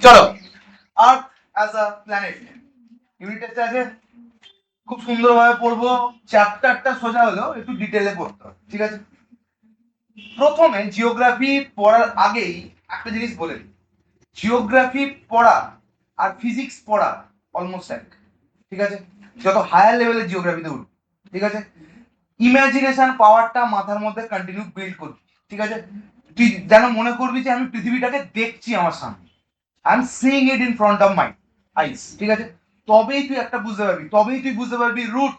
চলো, আর্থ as a planet unit টেস্টে আছে, খুব সুন্দরভাবে পড়বো। চ্যাপ্টারটা সোজা হলো, একটু ডিটেলে পড়তে হবে, ঠিক আছে? প্রথমে জিওগ্রাফি পড়ার আগেই একটা জিনিস বলে দিই, জিওগ্রাফি পড়া আর ফিজিক্স পড়া অলমোস্ট এক, ঠিক আছে? যত হায়ার লেভেলের জিওগ্রাফিতে উঠবে, ঠিক আছে? ইমাজিনেশন পাওয়ারটা মাথার মধ্যে কন্টিনিউ বিল্ড করবি, ঠিক আছে? তুই যেন মনে করবি যে আমি পৃথিবীটাকে দেখছি আমার সামনে, I am seeing it in front of my eyes, ঠিক আছে? তবেই তুই একটা বুঝতে পারবি, তবেই তুই বুঝতে পারবি রুট,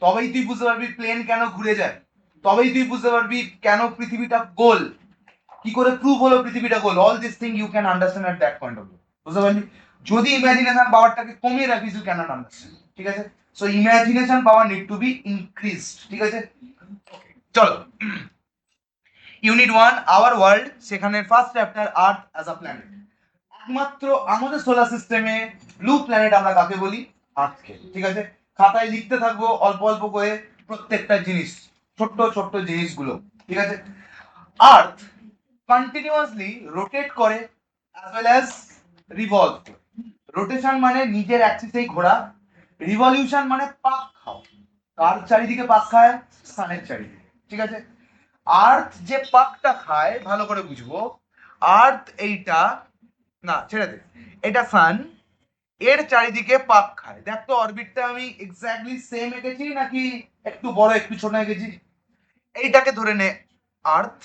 তবেই তুই বুঝতে পারবি প্লেন কেন ঘুরে যায়, তবেই তুই বুঝতে পারবি কেন পৃথিবীটা গোল, কি করে প্রুভ হলো পৃথিবীটা গোল। All this thing you can understand at that point of view, বুঝতে পারলি? যদি ইমাজিনেশন পাওয়ারটাকে কমিয়ে রাখিস ইউ ক্যানট আন্ডারস্ট্যান্ড, ঠিক আছে? So imagination power need to B increased, ঠিক আছে? চলো, ইউনিট 1 আওয়ার ওয়ার্ল্ড, সেখানে first chapter earth as a planet. একমাত্র আমাদের সোলার সিস্টেমে ব্লু প্ল্যানেট আমরা কাকে বলি? আর্থকে, ঠিক আছে? খাতায় লিখতে থাকবো অল্প অল্প করে প্রত্যেকটা জিনিস, ছোট্ট ছোট্ট জিনিসগুলো, ঠিক আছে? আর্থ কন্টিনিউয়াসলি রোটেট করে অ্যাজ ওয়েল অ্যাজ রিভলভ করে। রোটেশন মানে নিজের অ্যাক্সিসেই ঘোরা, রিভলিউশন মানে পাক খাওয়া। কার চারিদিকে পাক খায়? সানের চারিদিকে, ঠিক আছে? আর্থ যে পাকটা খায় ভালো করে বুঝবো, আর্থ এইটা, না ছেড়ে দে, এটা সান, এর চারিদিকে পাক খায়। দেখ তো অরবিটটা আমি এক্স্যাক্টলি সেম এঁকেছি নাকি একটু বড় একটু ছোট এঁকেছি? এইটাকে ধরে নে আর্থ,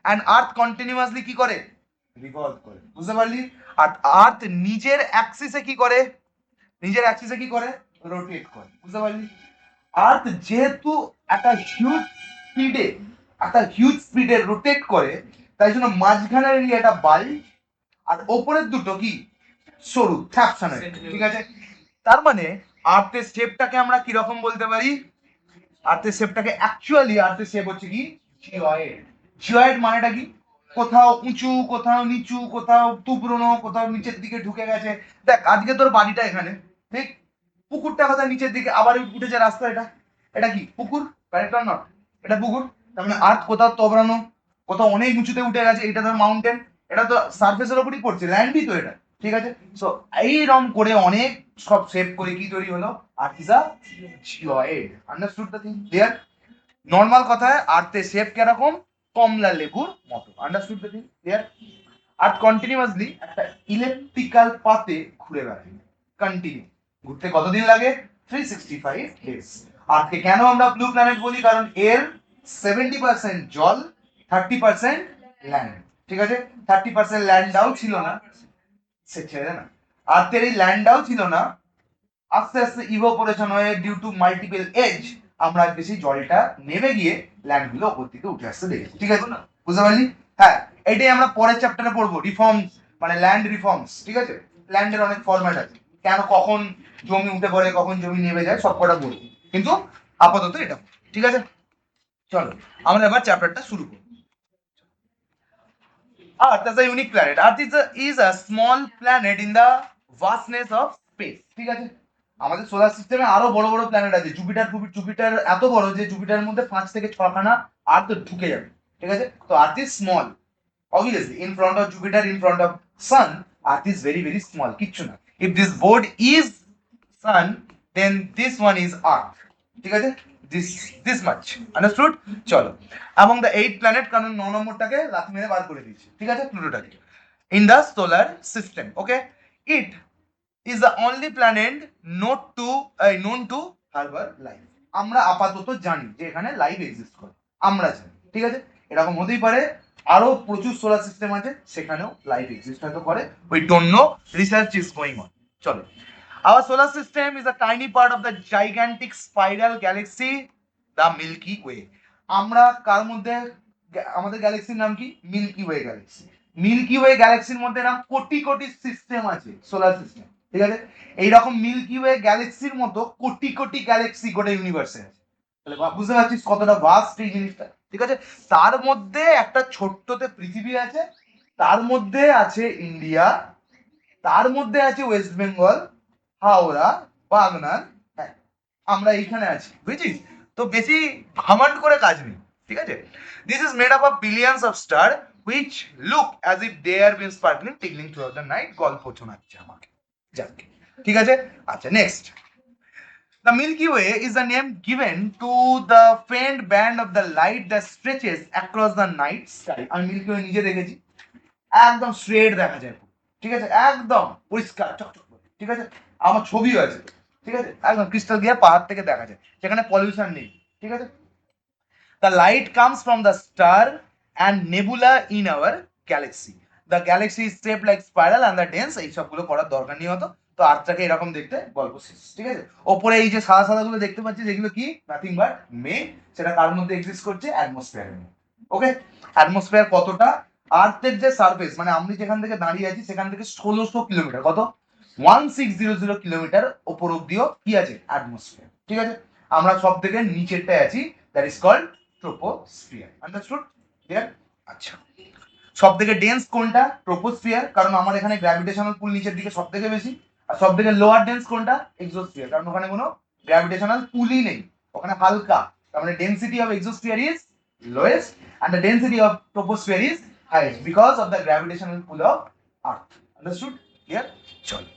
অ্যান্ড আর্থ কন্টিনিউয়াসলি কি করে? রিভলভ করে, বুঝতে পারলি? আর আর্থ নিজের অ্যাক্সিসে কি করে? নিজের অ্যাক্সিসে কি করে? রোটেট করে, বুঝতে পারলি? আর্থ যেহেতু একটা হিউজ স্পিডে, রোটেট করে, তাই জন্য মাঝখানের এরিয়াটা বাল্জ, আর ওপরের দুটো কি সরু থ্যাপসানো, ঠিক আছে? তার মানে আর্থের শেপটাকে আমরা কি রকম বলতে পারি? আর্থের শেপটাকে অ্যাকচুয়ালি আর্থের শেপ হচ্ছে কি? জিওয়েড। জিওয়েড মানেটা কি? কোথাও উঁচু, কোথাও নিচু, কোথাও তুবড়নো, কোথাও নিচের দিকে ঢুকে গেছে। দেখ আজকে তোর বাড়িটা এখানে, ঠিক? পুকুরটা কোথায় নিচের দিকে আবার উঠেছে রাস্তা, এটা এটা কি পুকুর? Correct or not? এটা পুকুর। তার মানে আর্থ কোথাও তোবড়ানো, কোথাও অনেক উঁচুতে উঠে গেছে, এটা ধর মাউন্টেন, এটা তো সার্ফেসের উপরই পড়ছে, ল্যান্ডই তো এটা, ঠিক আছে? সো এইরকম করে অনেক সব শেপ করে কি তৈরি হলো? Earth is a geoid. Understood the thing? Clear? Normal কথায় আর্থের শেপ কিরকম? কমলা লেবুর মতো। Understood the thing? Clear? Earth continuously একটা ইলেকট্রিক্যাল পাথে ঘুরে বেড়ায়, কন্টিনিউ ঘুরতে কতদিন লাগে? 365 ডেজ। আর্থকে কেন আমরা ব্লু প্ল্যানেট বলি? কারণ এর 70% জল, 30% ল্যান্ড, ঠিক আছে? 30% ল্যান্ডটাও ছিল না, সে ছেড়ে না, আর্থের এই ল্যান্ডটাও ছিল না, আস্তে আস্তে ইভোপোরেশন হয়ে ডিউ টু মাল্টিপল এজ আমরা বেশি জলটা নেমে গিয়ে ল্যান্ড গুলো ওপর দিকে উঠে আসতে দেখেছি, ঠিক আছে না? বুঝতে পারলি? হ্যাঁ, এটাই আমরা পরের চ্যাপ্টারে পড়বো, রিফর্মস মানে ল্যান্ড রিফর্মস, ঠিক আছে? ল্যান্ডের অনেক ফরম্যাট আছে, কেন কখন জমি উঠে পড়ে কখন জমি নেমে যায় সব কটা বলবো, কিন্তু আপাতত এটা, ঠিক আছে? চলো আমরা এবার চ্যাপ্টারটা শুরু করি। Earth as a unique planet. Earth is a small planet in the vastness of space. ঠিক আছে? আমাদের সোলার সিস্টেমে আরো বড় বড় প্ল্যানেট আছে, জুপিটার জুপিটার এত বড় যে জুপিটারের মধ্যে 5 থেকে 6 খানা আর্থ ঢুকে যাবে, ঠিক আছে? তো earth is small, obviously in front of Jupiter, in front of Sun, Earth is very very small, কিচ্ছু না। If this board is Sun, then this one is Earth, ঠিক আছে? this this much, understood? চলো, among the 8 planet, কারণ 9 নম্বরটাকে লাথি মেরে বার করে দিয়েছি, ঠিক আছে? প্লুটোটাকে in the solar system, okay? It is the only planet known to harbor life. আমরা আপাতত জানি যে এখানে লাইফ এক্সিস্ট করে, আমরা জানি, ঠিক আছে? এরকম হতেই পারে আরো প্রচুর সোলার সিস্টেম আছে, সেখানেও লাইফ এক্সিস্ট হয়তো করে, we don't know, research is going on. চলো, our solar system is a tiny part of the gigantic spiral galaxy, the Milky Way. আমরা কার মধ্যে, আমাদের গ্যালাক্সির নাম কি? Milky Way galaxy. Milky Way গ্যালাক্সির মধ্যে এরকম কোটি কোটি সিস্টেম আছে, সোলার সিস্টেম, ঠিক আছে? এইরকম মিল্কি ওয়ে গ্যালাক্সির মতো কোটি কোটি গ্যালাক্সি গোটা ইউনিভার্সে আছে। তাহলে বুঝতে পারছিস কতটা ভাস্ট এই জিনিসটা, ঠিক আছে? তার মধ্যে একটা ছোট্টতে পৃথিবী আছে, তার মধ্যে আছে ইন্ডিয়া, তার মধ্যে আছে ওয়েস্ট বেঙ্গল, হাওড়া, বাগনান, হ্যাঁ আমরা এইখানে আছি, বুঝেছিস? তো বেশি ঘামান্ড করে কাজ নেই, ঠিক আছে? This is made up of billions of star which look as if they are been sparkling tingling throughout the night. গল্প শোনাচ্ছে আমাকে, যাক ঠিক আছে। আচ্ছা next, the Milky Way is the name given to the faint band of the light that stretches across the night sky. আমি milky way নিজে দেখেছি, একদম স্ট্রেট দেখা যায়, ঠিক আছে, একদম পরিষ্কার চকচক করে, ঠিক আছে, আমার ছবিও আছে, ঠিক আছে, একদম ক্রিস্টাল ক্লিয়ার, পাহাড় থেকে দেখা যায়, সেখানে পলিউশন নেই, ঠিক আছে। The light comes from the star and nebula in our galaxy. The galaxy is shaped like spiral and the dense, এই সবগুলো পড়ার দরকার নেই হতো, তো আর্থটাকে এরকম দেখতে, গল্প শেষ, ঠিক আছে। ওপরে এই যে সাদা সাদা গুলো দেখতে পাচ্ছি, যেগুলো কি নাথিং বাট মেঘ, সেটা কার মধ্যে এক্সিস্ট করছে, অ্যাটমসফিয়ারের মধ্যে। ওকে, অ্যাটমসফিয়ার কতটা, আর্থের যে সারফেস মানে আমি যেখান থেকে দাঁড়িয়ে আছি সেখান থেকে 1600 কিলোমিটার, কত 1600 কিলোমিটার ওপর অব্দিও কি আছে, অ্যাটমসফিয়ার, ঠিক আছে। আমরা সব থেকে নিচেরটায় আছি, that is called troposphere. Understood? Clear? আচ্ছা, সব থেকে ডেন্স কোনটা, ট্রোপোস্ফিয়ার, কারণ আমার এখানে গ্র্যাভিটেশনাল পুল নিচের দিকে সব থেকে বেশি। আর সব থেকে লোয়ার ডেন্স কোনটা, এক্সোস্ফিয়ার, কারণ ওখানে কোনো গ্র্যাভিটেশনাল পুলই নেই, ওখানে হালকা, তার মানে density of exosphere is lowest and the density of troposphere is highest because of the gravitational pull of earth. Understood? Clear? Chalo.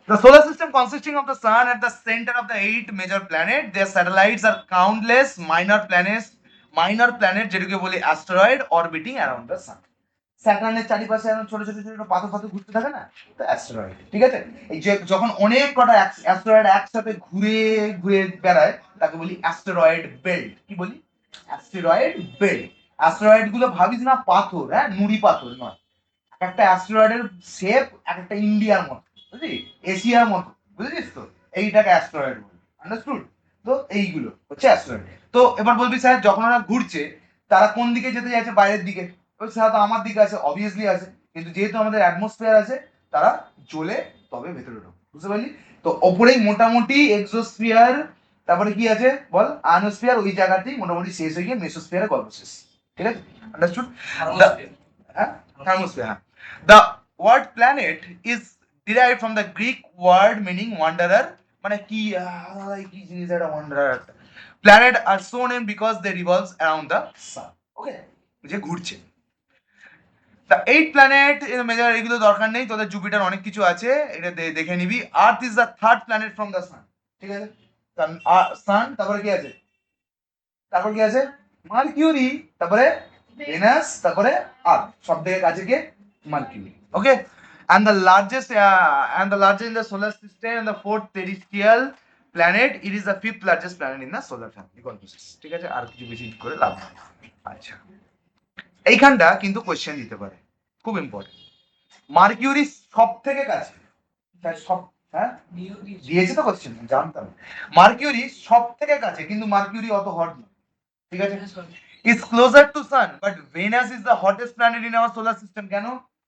The solar system consisting of the sun at the center of the 8 major planets. Their satellites are countless minor planets যেটাকে বলি asteroid orbiting around the sun. স্যাটার্নের চারিপাশে এরকম ছোট ছোট ছোট পাথর পাথর ঘুরতে থাকে না, তো অ্যাস্টেরয়েড, ঠিক আছে। এই যে যখন অনেক কটা অ্যাস্টেরয়েড একসাথে ঘুরে ঘুরে বেড়ায় তাকে বলি অ্যাস্টেরয়েড বেল্ট। কি বলি, অ্যাস্টেরয়েড বেল্ট। অ্যাস্টেরয়েড গুলো ভাবিস না পাথর, হ্যাঁ, নুড়ি পাথর নয়, একটা অ্যাস্টেরয়েডের শেপ একটা ইন্ডিয়ার মতো, বুঝলি, এশিয়ার মতো, বুঝলিস তো, এইটাকে অ্যাস্টেরয়েড বলি। আন্ডারস্টুড? তো এইগুলো হচ্ছে অ্যাস্টেরয়েড। তো এবার বলবি স্যার যখন ওরা ঘুরছে তারা কোন দিকে যেতে চাইছে, বাইরের দিকে, সেটা তো আমার দিকে আছে, অবভিয়াসলি আছে, কিন্তু যেহেতু আমাদের অ্যাটমসফিয়ার আছে তারা জ্বলে তবে ভেতরে ঢোকে, বুঝতে পারলি? তো ওপরেই মোটামুটি এক্সোস্ফিয়ার, তারপরে কি আছে বল, আয়নোস্ফিয়ার, ওই জায়গাতেই মোটামুটি শেষ হয়ে গিয়ে মেসোস্ফিয়ারের গল্প শেষ, ঠিক আছে। আন্ডারস্টুড? হ্যাঁ, thermosphere. The word planet is derived from the Greek word meaning wanderer, মানে কি কি জিনিস এটা wanderer। Planet are so named because they revolves around the sun. ওকে, যে ঘুরছে। The 8 planet in the major, এগুলো দরকার নেই, তোদের জুপিটার অনেক কিছু আছে, এটা দেখে নিবি। আর্থ is the third planet from the সান, ঠিক আছে। সান, তারপরে কি আছে, তারপর কি আছে, মার্কিউরি, তারপরে ভেনাস, তারপরে আর্থ, সব থেকে কাছে কে, Mercury. Okay, and the largest in the solar system and the fourth terrestrial planet, it is the fifth largest planet in the solar family. ঠিক আছে, আর কিছু বেশি করে লাভ নেই। আচ্ছা, এইখানটা কিন্তু কোশ্চেন দিতে পারে, খুব ইম্পর্টেন্ট। মার্কিউরি সব থেকে কাছে, সব, হ্যাঁ দিয়েছে তো কোশ্চেন, জানতাম। মার্কিউরি সব থেকে কাছে, কিন্তু মার্কিউরি অত হট না, ঠিক আছে। Is closer to sun, but Venus is the hottest planet in our solar system. কেন?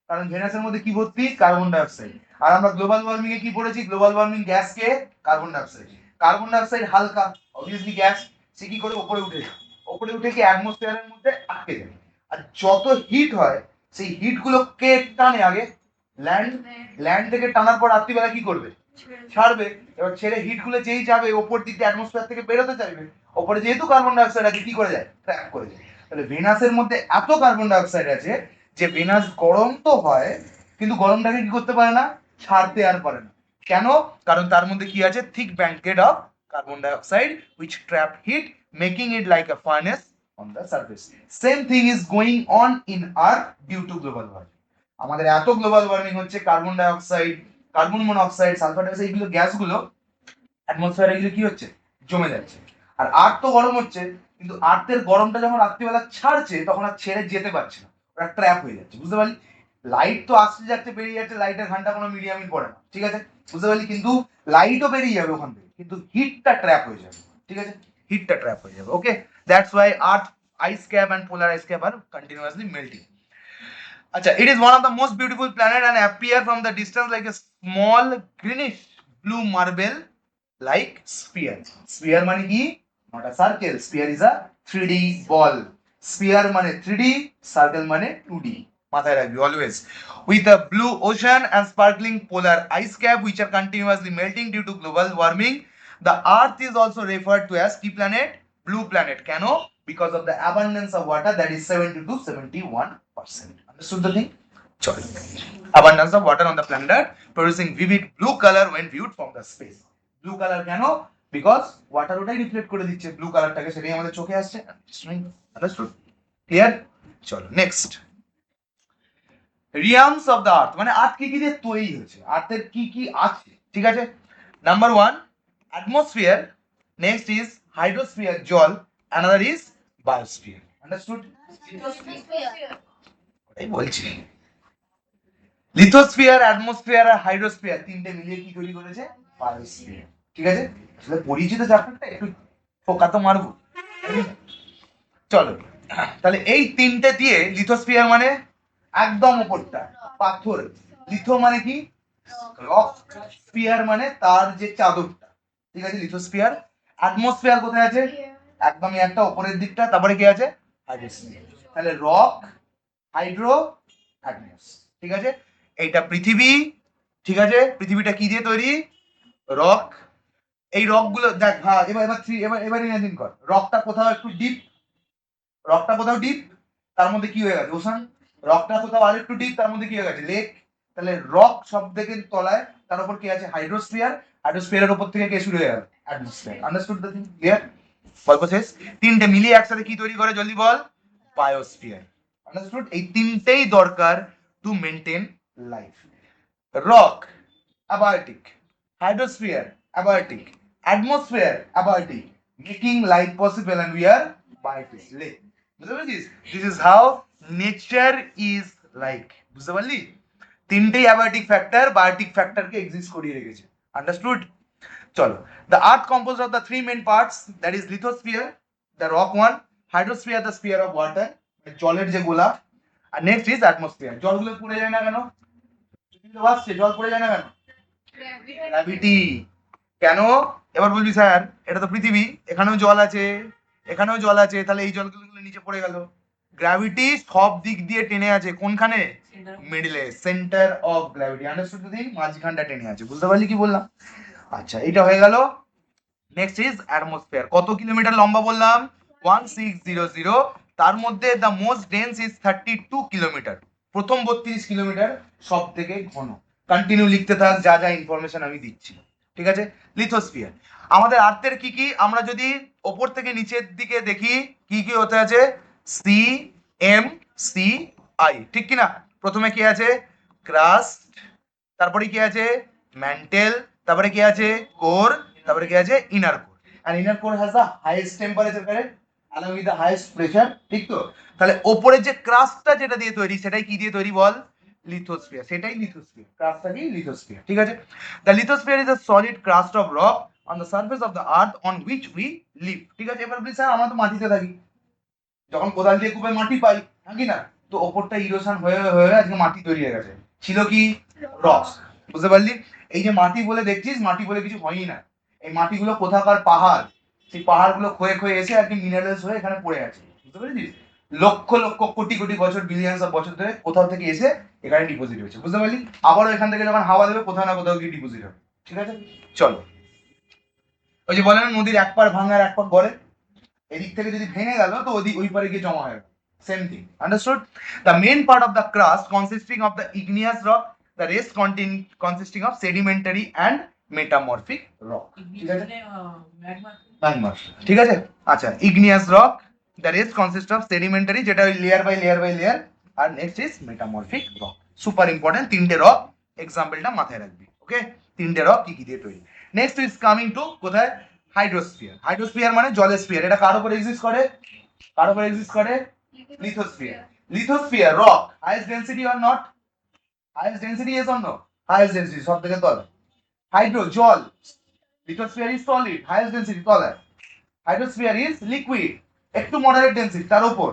কারণ ভেনাসের মধ্যে কি ভর্তি, কার্বন ডাইঅক্সাইড। আর আমরা গ্লোবাল ওয়ার্মিং এ কি পড়েছি, গ্লোবাল ওয়ার্মিং গ্যাস কে, কার্বন ডাইঅক্সাইড। কার্বন ডাইঅক্সাইড হালকা, অবভিয়াসলি গ্যাস, সে কি করে উপরে উঠে যায়, উপরে উঠে কি অ্যাটমসফিয়ারের মধ্যে আটকে যায়। আর যত হিট হয় সেই হিট গুলো কে টানে আগে, ল্যান্ড থেকে টানার পর রাত্রিবেলা কি করবে, ছাড়বে। এবার ছেড়ে হিট গুলো যেই যাবে ওপর দিক দিয়ে অ্যাটমসফিয়ার থেকে বেরোতে চাইবে, ওপরে যেহেতু কার্বন ডাইঅক্সাইড আছে কি করে যায়, ট্র্যাপ করে যায়। তাহলে ভেনাসের মধ্যে এত কার্বন ডাইঅক্সাইড আছে যে ভেনাস গরম তো হয় কিন্তু গরমটাকে কি করতে পারে না, ছাড়তে আর পারে না। কেন? কারণ তার মধ্যে কি আছে, thick blanket of carbon dioxide which trap heat making it like a furnace on the surface. Same thing is going on in Earth due to global warming. আমাদের এত গ্লোবাল ওয়ার্মিং হচ্ছে, carbon dioxide, carbon monoxide, sulphur dioxide, এইগুলো গ্যাসগুলো অ্যাটমসফিয়ারে এগুলো কি হচ্ছে, জমে যাচ্ছে। আর আর্থ তো গরম হচ্ছে, কিন্তু আর্থের গরমটা যখন রাত্রিবেলা ছাড়ছে তখন আর ছেড়ে যেতে পারছে না, ওরা ট্র্যাপ হয়ে যাচ্ছে, বুঝতে পারলি? লাইট তো আসতে যাচ্ছে বেরিয়ে যাচ্ছে, লাইটের ঘন্টা কোনো মিডিয়ামই পড়ে না, ঠিক আছে, বুঝতে পারলি? কিন্তু লাইটও বেরিয়ে যাবে ওখান থেকে, কিন্তু হিটটা ট্র্যাপ হয়ে যাবে, ঠিক আছে, হিটটা ট্র্যাপ হয়ে যাবে। Okay, that's why earth ice cap and polar ice cap are continuously melting. Acha, it is one of the most beautiful planet and appear from the distance like a small greenish blue marble like sphere. Sphere মানে কি? Not a circle. Sphere is a 3D ball. Sphere মানে 3D, circle মানে 2D. মাথায় রাখবি always. With a blue ocean and sparkling polar ice cap which are continuously melting due to global warming, the Earth is also referred to as কি planet? Blue planet. কেন? because of the abundance of water, that is 70 to 71%. Understood the thing? Sorry. Abundance of water on the planet Earth producing vivid blue color when viewed from the space. Blue color কেন? Because water ওটাই reflect করে দিচ্ছে blue কালারটাকে, সেটাই আমাদের চোখে আসছে। Understood? Clear? চলো next. রিয়ামস of the আর্থ, মানে আর্থ কি কি দিয়ে তৈরি হয়েছে, আর্থের কি কি আছে, ঠিক আছে? Number 1 atmosphere, next is hydrosphere জল, অ্যানাদার ইজ বায়োস্ফিয়ার। আন্ডারস্টুড? এই বলছি লিথোস্ফিয়ার, অ্যাটমসফিয়ার আর হাইড্রোস্ফিয়ার তিনটে মিলিয়ে কি তৈরি করেছে? বায়োস্ফিয়ার। ঠিক আছে, আসলে পরিচিত চ্যাপ্টারটা একটু ফোকা তো মারবো। চলো তাহলে এই তিনটে দিয়ে লিথোস্ফিয়ার মানে একদম উপরটা পাথর, লিথো মানে কি রক, স্ফিয়ার মানে তার যে চাদরটা, ঠিক আছে লিথোস্ফিয়ার। অ্যাটমসফিয়ার কোথায় আছে? একদমই একটা উপরের দিকটা, তারপরে কি আছে? হাইড্রোস্ফিয়ার। তাহলে রক, হাইড্রো, অ্যাটমস, ঠিক আছে? এইটা পৃথিবী, ঠিক আছে? পৃথিবীটা কি দিয়ে তৈরি? রক। এই রক গুলো দেখ, হ্যাঁ এবার এবার এবার ইমাজিন কর, রকটা কোথাও একটু ডিপ, রকটা কোথাও ডিপ, তার মধ্যে কি হয়ে গেছে? ওশান। রকটা কোথাও আর একটু ডিপ, তার মধ্যে কি হয়ে গেছে? লেক। তাহলে রক সব থেকে তলায়, তার উপর কি আছে? হাইড্রোস্ফিয়ার। হাইড্রোস্ফিয়ারের উপর থেকে কে শুরু হয়ে গেল? Atmosphere. Understood the thing? Clear? গল্প শেষ। তিনটে মিলিয়ে একসাথে কি তৈরি করে জলদি বল? বায়োস্ফিয়ার। আন্ডারস্টুড? এই তিনটেই দরকার to maintain life. Rock abiotic, hydrosphere abiotic, atmosphere abiotic, making life possible, and we are biotic. বুঝতে পেরেছিস? This is how nature is like. বুঝতে পারলি? তিনটেই অ্যাবায়োটিক ফ্যাক্টর বায়োটিক ফ্যাক্টরকে এক্সিস্ট করিয়ে রেখেছে। আন্ডারস্টুড? চলো, the earth composed of the three main parts, that is lithosphere, the rock one, hydrosphere, the sphere of water, জলের যে গোলা, আর নেক্সট ইজ অ্যাটমসফিয়ার। জলগুলো পড়ে যায় না কেন? জল পড়ে যায় না কেন? গ্র্যাভিটি। কেন? এবার বলবি স্যার এটা তো পৃথিবী, এখানেও জল আছে, এখানেও জল আছে, তাহলে এই জলগুলো নিচে পড়ে গেল। গ্র্যাভিটি সব দিক দিয়ে টেনে আছে, কোনখানে? মিডলে, সেন্টার অফ গ্র্যাভিটি। আন্ডারস্টুড দিন? মাঝখানটা টেনে আছে। বুঝতে পারলি কি বললাম? আচ্ছা, এটা হয়ে গেল। Next is atmosphere. কত কিলোমিটার লম্বা বললাম? 1600। তার মধ্যে the most dense is 32 kilometre. প্রথম 32 কিলোমিটার সব থেকে ঘন। কন্টিনিউ লিখতে থাক যা যা ইনফরমেশন আমি দিচ্ছি, ঠিক আছে? লিথোস্ফিয়ার। আমাদের আর্থের কি কি, আমরা যদি ওপর থেকে নিচের দিকে দেখি কি কি হতে আছে? সি এম সি আই, ঠিক কি না? প্রথমে কি আছে? ক্রাস্ট, তারপরে কি আছে? ম্যান্টেল, তারপরে কি আছে? কোর, তারপরে কি আছে? Inner core. আর inner core has the highest temperature, correct, along with the highest pressure, ঠিক তো? তাহলে ওপরে যে ক্রাস্টটা যেটা দিয়ে তৈরি, সেটাই কি দিয়ে তৈরি বল? লিথোস্ফিয়ার। সেটাই লিথোস্ফিয়ার, ক্রাস্টটা কি? লিথোস্ফিয়ার, ঠিক আছে? The lithosphere is a solid crust of rock on the surface of the earth on which we live, ঠিক আছে? এবার বলি স্যার আমরা তো মাটিতে থাকি, যখন কোদাল দিয়ে কুপে মাটি পাই, নাকি না? তো ওপরটা ইরোশন হয়ে হয়ে আজকে মাটি তৈরি হয়ে গেছে, ছিল কি? রক। বুঝতে পারলি? এই যে মাটি বলে দেখছিস, মাটি বলে কিছু হয়ই না। এই মাটিগুলো কোথাকার পাহাড়, সেই পাহাড়গুলো ক্ষয়ে ক্ষয়ে এসে আর কি মিনারেলস হয়ে এখানে পড়ে আছে। বুঝতে পেরেছিস? লক্ষ লক্ষ কোটি কোটি বছর, বিলিয়ন্স অফ বছর ধরে কোথাও থেকে এসে এখানে ডিপোজিট হয়েছে। বুঝতে পারলি? আবারও এখান থেকে যখন হাওয়া দেবে কোথাও না কোথাও গিয়ে ডিপোজিট হবে, ঠিক আছে? চলো, ওই যে বলে না নদীর এক পার ভাঙার এক পার গড়ে, এদিক থেকে যদি ভেঙে গেল তো ওই পারে গিয়ে জমা হয়ে গেল। Same thing. Understood? The main part of the crust consisting of the igneous rock, the rest consisting of sedimentary and metamorphic rock. ঠিক আছে? ম্যাগমা, ঠিক আছে? আচ্ছা, igneous rock, the rest consists of sedimentary, যেটা ওই layer by layer by layer, আর next is metamorphic rock. Super important, তিনটে rock এক্সাম্পলটা মাথায় রাখবি, ওকে? তিনটে রক কি কি দিয়ে তৈরি। নেক্সট ইজ কামিং টু কোথায়? হাইড্রোস্ফিয়ার। হাইড্রোস্ফিয়ার মানে জলের স্ফিয়ার। এটা কার উপর এক্সিস্ট করে? কার উপর এক্সিস্ট করে? Lithosphere. Lithosphere rock highest density or not? Highest density is or no? Highest density সব থেকে তলায়। হাইড্রো জল, lithosphere is solid, highest density তলায়। হাইড্রোস্ফিয়ার ইজ লিকুইড, একটু মডারেট ডেনসিটি তার উপর।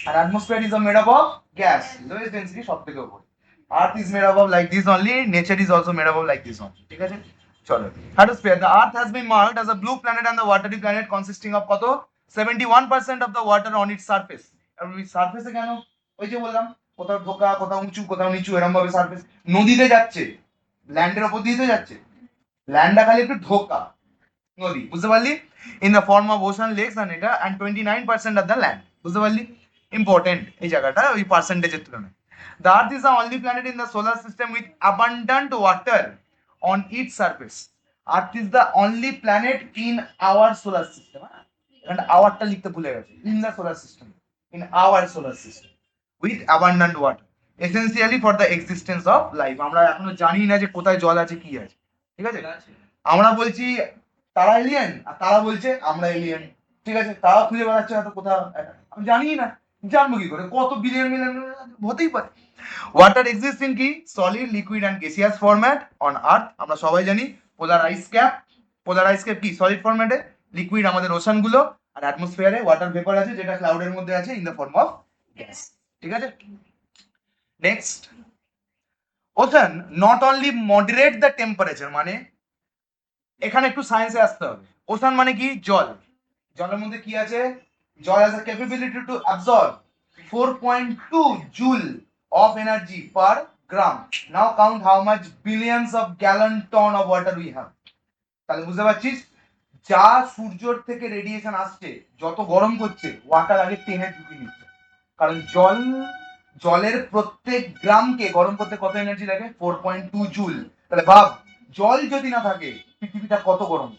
আর atmosphere is made up of gas, lowest density সব থেকে উপর। Earth is made up of like this only, nature is also made up of like this only, ঠিক আছে? চলো, hydrosphere. The earth has been marked as a blue planet and the watery planet consisting of কত? 71% of the water on its surface. আর ওই সারফেসে কেন? ওই যে বললাম কোথাও ঢোকা, কোথাও উঁচু, কোথাও নিচু, এরকম ভাবে সারফেস। নদীতে যাচ্ছে, ল্যান্ডের উপর দিয়ে তো যাচ্ছে, ল্যান্ডটা খালি একটু ঢোকা নদী। বুঝতে পারলি? in the form of ocean, lakes and এটা and 29% of the land. বুঝতে পারলি? Important এই জায়গাটা ওই পার্সেন্টেজের তুলনায়। The Earth is the only planet in the solar system with abundant water on its surface. Earth is the only planet in our solar system. And আওয়ারটা লিখতে ভুলে গেছে। In the solar system. In our solar system. With abundant water. Essentially for the existence of life. আমরা এখনো জানি না যে কোথায় জল আছে কি আছে। ঠিক আছে? আমরা বলছি তারা এলিয়েন আর তারা বলছে আমরা এলিয়েন। ঠিক আছে? তারা খুঁজে বেড়াচ্ছে হয়তো কোথাও, আমি জানি না, জানবো কি করে? কত বিলিয়ন মিলিয়ন হতেই পারে। ওয়াটার এক্সিস্ট ইন কি solid, liquid and gaseous format on earth. আমরা সবাই জানি পোলার আইস ক্যাপ, পোলার আইস ক্যাপ কি সলিড ফরম্যাটে, লিকুইড আমাদের ওশান গুলো, আর অ্যাটমসফিয়ারে ওয়াটার ভেপার আছে যেটা ক্লাউডের মধ্যে আছে in the form of gas. ঠিক আছে? Next, ocean not only moderate the temperature, মানে এখানে একটু সায়েন্সে আসতে হবে। ওশান মানে কি? জল। জলের মধ্যে কি আছে? জল has a capability two absorb 4.2 joule of energy per gram. Now count how much billions of gallon ton of water we have. তাহলে বুঝতে পারছিস যা সূর্যের থেকে রেডিয়েশন আসছে, যত গরম করছে, ওয়াটার আগে টেনে ঢুকিয়ে নিচ্ছে। কারণ জলের প্রত্যেক গ্রামকে গরম করতে কত এনার্জি লাগে? 4.2 জুল। তাহলে ভাব জল যদি না থাকে পৃথিবীটা কত গরম,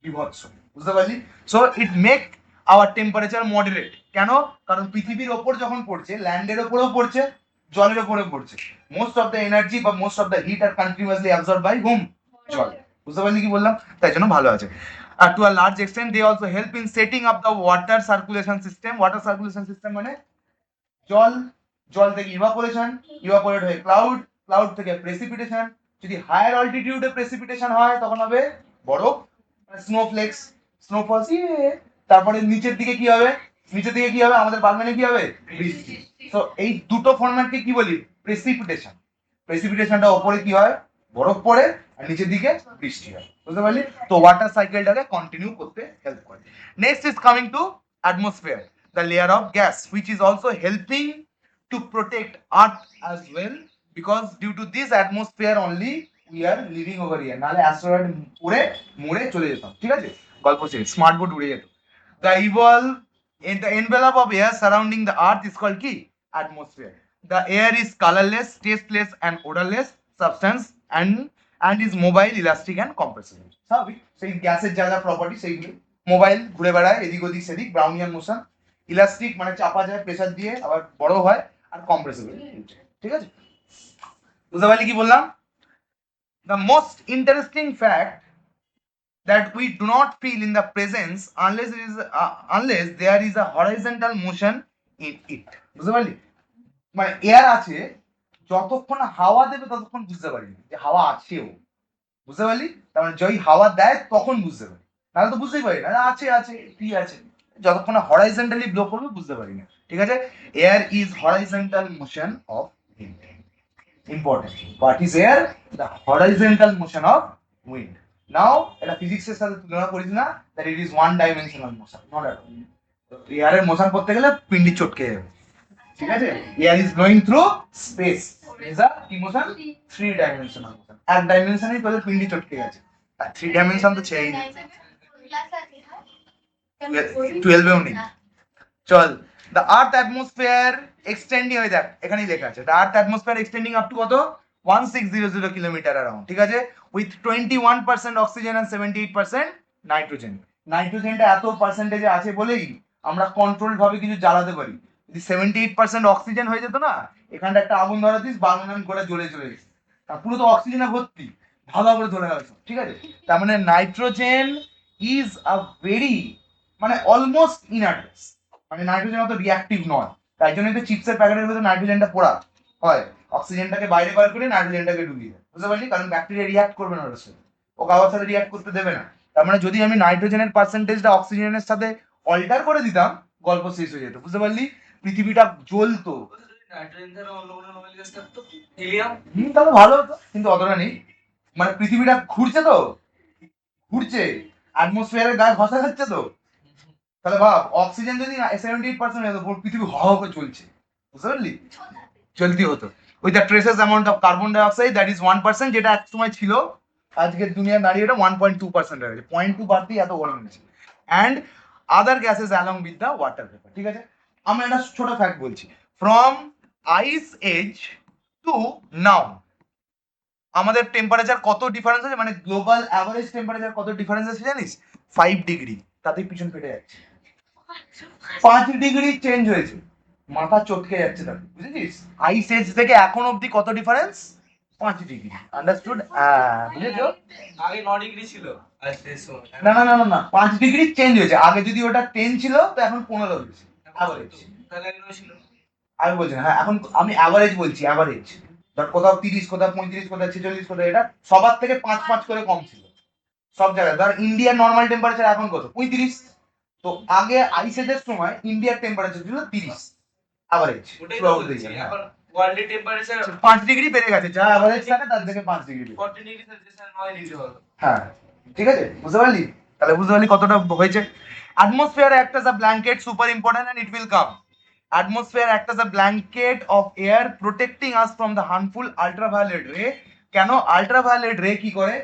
বিভৎস। বুঝতে পারলি? So it make our temperature moderate. কেন? কারণ পৃথিবীর ওপর যখন পড়ছে, ল্যান্ডের ওপরেও পড়ছে, জলের ওপরে পড়ছে। মোস্ট অফ দ্য এনার্জি বা মোস্ট অফ দ্য হিট আর কন্টিনিউয়াসলি অ্যাবজর্ব বাই হুম? জল। বুঝতে পারলি কি বললাম? তাই জন্য ভালো আছে। আর to a large extent they also help in setting up the water circulation system. Water circulation system মানে জল থেকে ইভাপোরেশন, ইভাপোরেট হয়ে ক্লাউড, ক্লাউড থেকে প্রেসিপিটেশন। যদি হায়ার অল্টিটিউডে প্রেসিপিটেশন হয় তখন হবে বরফ, স্নোফ্লেক্স, স্নোফলস। তারপরে নিচের দিকে কি হবে? নিচের দিকে কি হবে? আমাদের বাগমানে কি হবে? বৃষ্টি। তো এই দুটো ফরম্যাটকে কি বলি? প্রেসিপিটেশন। প্রেসিপিটেশনটা উপরে কি হয়? বরফ পড়ে, আর নিচের দিকে বৃষ্টি হয়। বুঝতে পারলি? তো ওয়াটার সাইকেলটাকে কন্টিনিউ করতে হেল্প করে। Next is coming two atmosphere, the layer of gas, which is also helping to protect Earth as well, because due to this atmosphere only we are living over here. নালে asteroid উড়ে মুড়ে চলে যেতাম। ঠিক আছে? গল্প শেষ, স্মার্ট বোর্ড উড়ে যেত। The envelope of air surrounding the Earth is called কি? Atmosphere. The air is colorless, tasteless and odorless substance and is mobile, elastic and compressible. স্বাভাবিক, সেই গ্যাসের যা যা প্রপার্টি সেইগুলো। মোবাইল, ঘুরে বেড়ায় এদিক ওদিক সেদিক, ব্রাউনিয়ান মোশন। ইলাস্টিক মানে চাপা যায় প্রেসার দিয়ে, আবার বড় হয়। আর কম্প্রেসিবল। ঠিক আছে? বুঝতে পারলি কি বললাম? The most interesting fact that we do not feel in the presence unless there is a horizontal motion in it. বুঝতে পারলি? মানে এয়ার আছে, যতক্ষণ হাওয়া দেবে ততক্ষণ বুঝতে পারি যে হাওয়া আছেও। বুঝতে পারলি? তার মানে যখন হাওয়া দেয় তখন বুঝতে পারি, নাহলে তো বুঝতেই পারি না আছে আছে কি আছে। যতক্ষণ হরাইজন্টালি ব্লো করবে বুঝতে পারি না। ঠিক আছে? Air is horizontal motion of wind. Important, what is air? The horizontal motion of wind. Now এটা ফিজিক্সের সাথে তুলনা করিস না, that it is one dimensional motion, not at all. এয়ারের মোশন করতে গেলে পিন্ডি চটকে যাবে। ঠিক আছে? Air is blowing through space, is a কি মোশন? 3 dimensional motion. এক ডাইমেনশনেই তোদের পিন্ডি চটকে গেছে, আর 3 ডাইমেনশন তো ছেড়েই নেই। 12এও নেই। চল, the earth atmosphere extending, হয়ে দেখ এখানেই লেখা আছে, the earth atmosphere extending up to কত? 1600 কিলোমিটার अराउंड। ঠিক আছে? with 21% oxygen and 78% nitrogen. নাইট্রোজেনটা এত পার্সেন্টেজে আছে বলেই আমরা কন্ট্রোল ভাবে কিছু জ্বালাতে পারি। যদি 78% অক্সিজেন হয়ে যেত না, এখানটা একটা আগুন ধরা দিস, বাংলান করে জ্বলে চলে গেছে। আর পুরো তো অক্সিজেনে ভর্তি, ভালো করে ধরে গেছে। ঠিক আছে? তার মানে নাইট্রোজেন ইজ আ ভেরি, মানে অলমোস্ট ইনার্ট গ্যাস। মানে নাইট্রোজেন অত রিঅ্যাক্টিভ নয়, তাই জন্য তো চিপসের প্যাকেটের ভিতরে নাইট্রোজেনটা পোড়া হয়, অক্সিজেনটাকে বাইরে বার করে নাইট্রোজেনটাকে ঢুকিয়ে দেয়। বুঝতে পারলি? কারণ ব্যাকটেরিয়া রিঅ্যাক্ট করবে না ওর সাথে, ও কারোর সাথে রিঅ্যাক্ট করতে দেবে না। তার মানে যদি আমি নাইট্রোজেনের পার্সেন্টেজটা অক্সিজেনের সাথে অল্টার করে দিতাম, গল্প শেষ হয়ে যেত। বুঝতে পারলি? পৃথিবীটা জ্বলতো। তাহলে ভালো হতো, কিন্তু অতটা নেই। মানে পৃথিবীটা ঘুরছে তো, ঘুরছে, অ্যাটমসফিয়ারের গায়ে ঘষা খাচ্ছে তো। তাহলে ভাব অক্সিজেন যদি 78% হয়ে যেত, পৃথিবী হাওয়া করে চলছে। বুঝতে পারলি? চলতি হতো। With the traces amount of carbon dioxide, that is 1%, যেটা এক সময় ছিল, আজকের দুনিয়ায় দাঁড়িয়ে এটা 1.2% হয়ে গেছে। 0.2 বাড়তেই এত গরম হয়েছে। And other gases along with the water vapour. ঠিক আছে, আমরা একটা ছোট ফ্যাক্ট বলছি। ফ্রম আইস এজ টু নাও আমাদের টেম্পারেচার কত ডিফারেন্স আছে, মানে গ্লোবাল অ্যাভারেজ টেম্পারেচার কত ডিফারেন্স আছে জানিস? 5 ডিগ্রি। তাতেই পিছন ফেটে যাচ্ছে। 5 ডিগ্রি চেঞ্জ হয়েছে, মাথা চটকে যাচ্ছে তাকে, বুঝেছিস? আইস এজ থেকে এখন অবধি কত ডিফারেন্স? 5 ডিগ্রি। আন্ডারস্টুড? বুঝেছো? আগে 9 ডিগ্রি ছিল আর শেষ সময় না না না না না, 5 ডিগ্রি চেঞ্জ হয়েছে। আগে যদি ওটা 10 ছিল তো এখন 15 হয়েছে অ্যাভারেজ। তাহলে আগে ছিল। আমি বলছি না, হ্যাঁ এখন আমি অ্যাভারেজ বলছি, অ্যাভারেজ। ধর কোথাও 30, কোথাও 35, কোথাও 46, কোথাও, এটা সবার থেকে 5 করে কম ছিল সব জায়গায়। ধর ইন্ডিয়ার নর্মাল টেম্পারেচার এখন কত? 35। তো আগে আইসেজের সময় ইন্ডিয়ার টেম্পারেচার ছিল 30 অ্যাভারেজ। ওটাই তো বলছি, এখন ওয়ার্ল্ড টেম্পারেচার 5 ডিগ্রি বেড়ে গেছে, যা অ্যাভারেজ থাকে তার থেকে 5 ডিগ্রি। 40 ডিগ্রি সেলসিয়াস 9 ডিগ্রি হলো। হ্যাঁ ঠিক আছে, বুঝতে পারলি? তাহলে বুঝতে পারলি কতটা হয়েছে। Atmosphere act as a blanket, super important, and it will come. Atmosphere act as a blanket of air protecting us from the harmful ultraviolet ray. কেন আল্ট্রাভায়োলেট রে কি করে?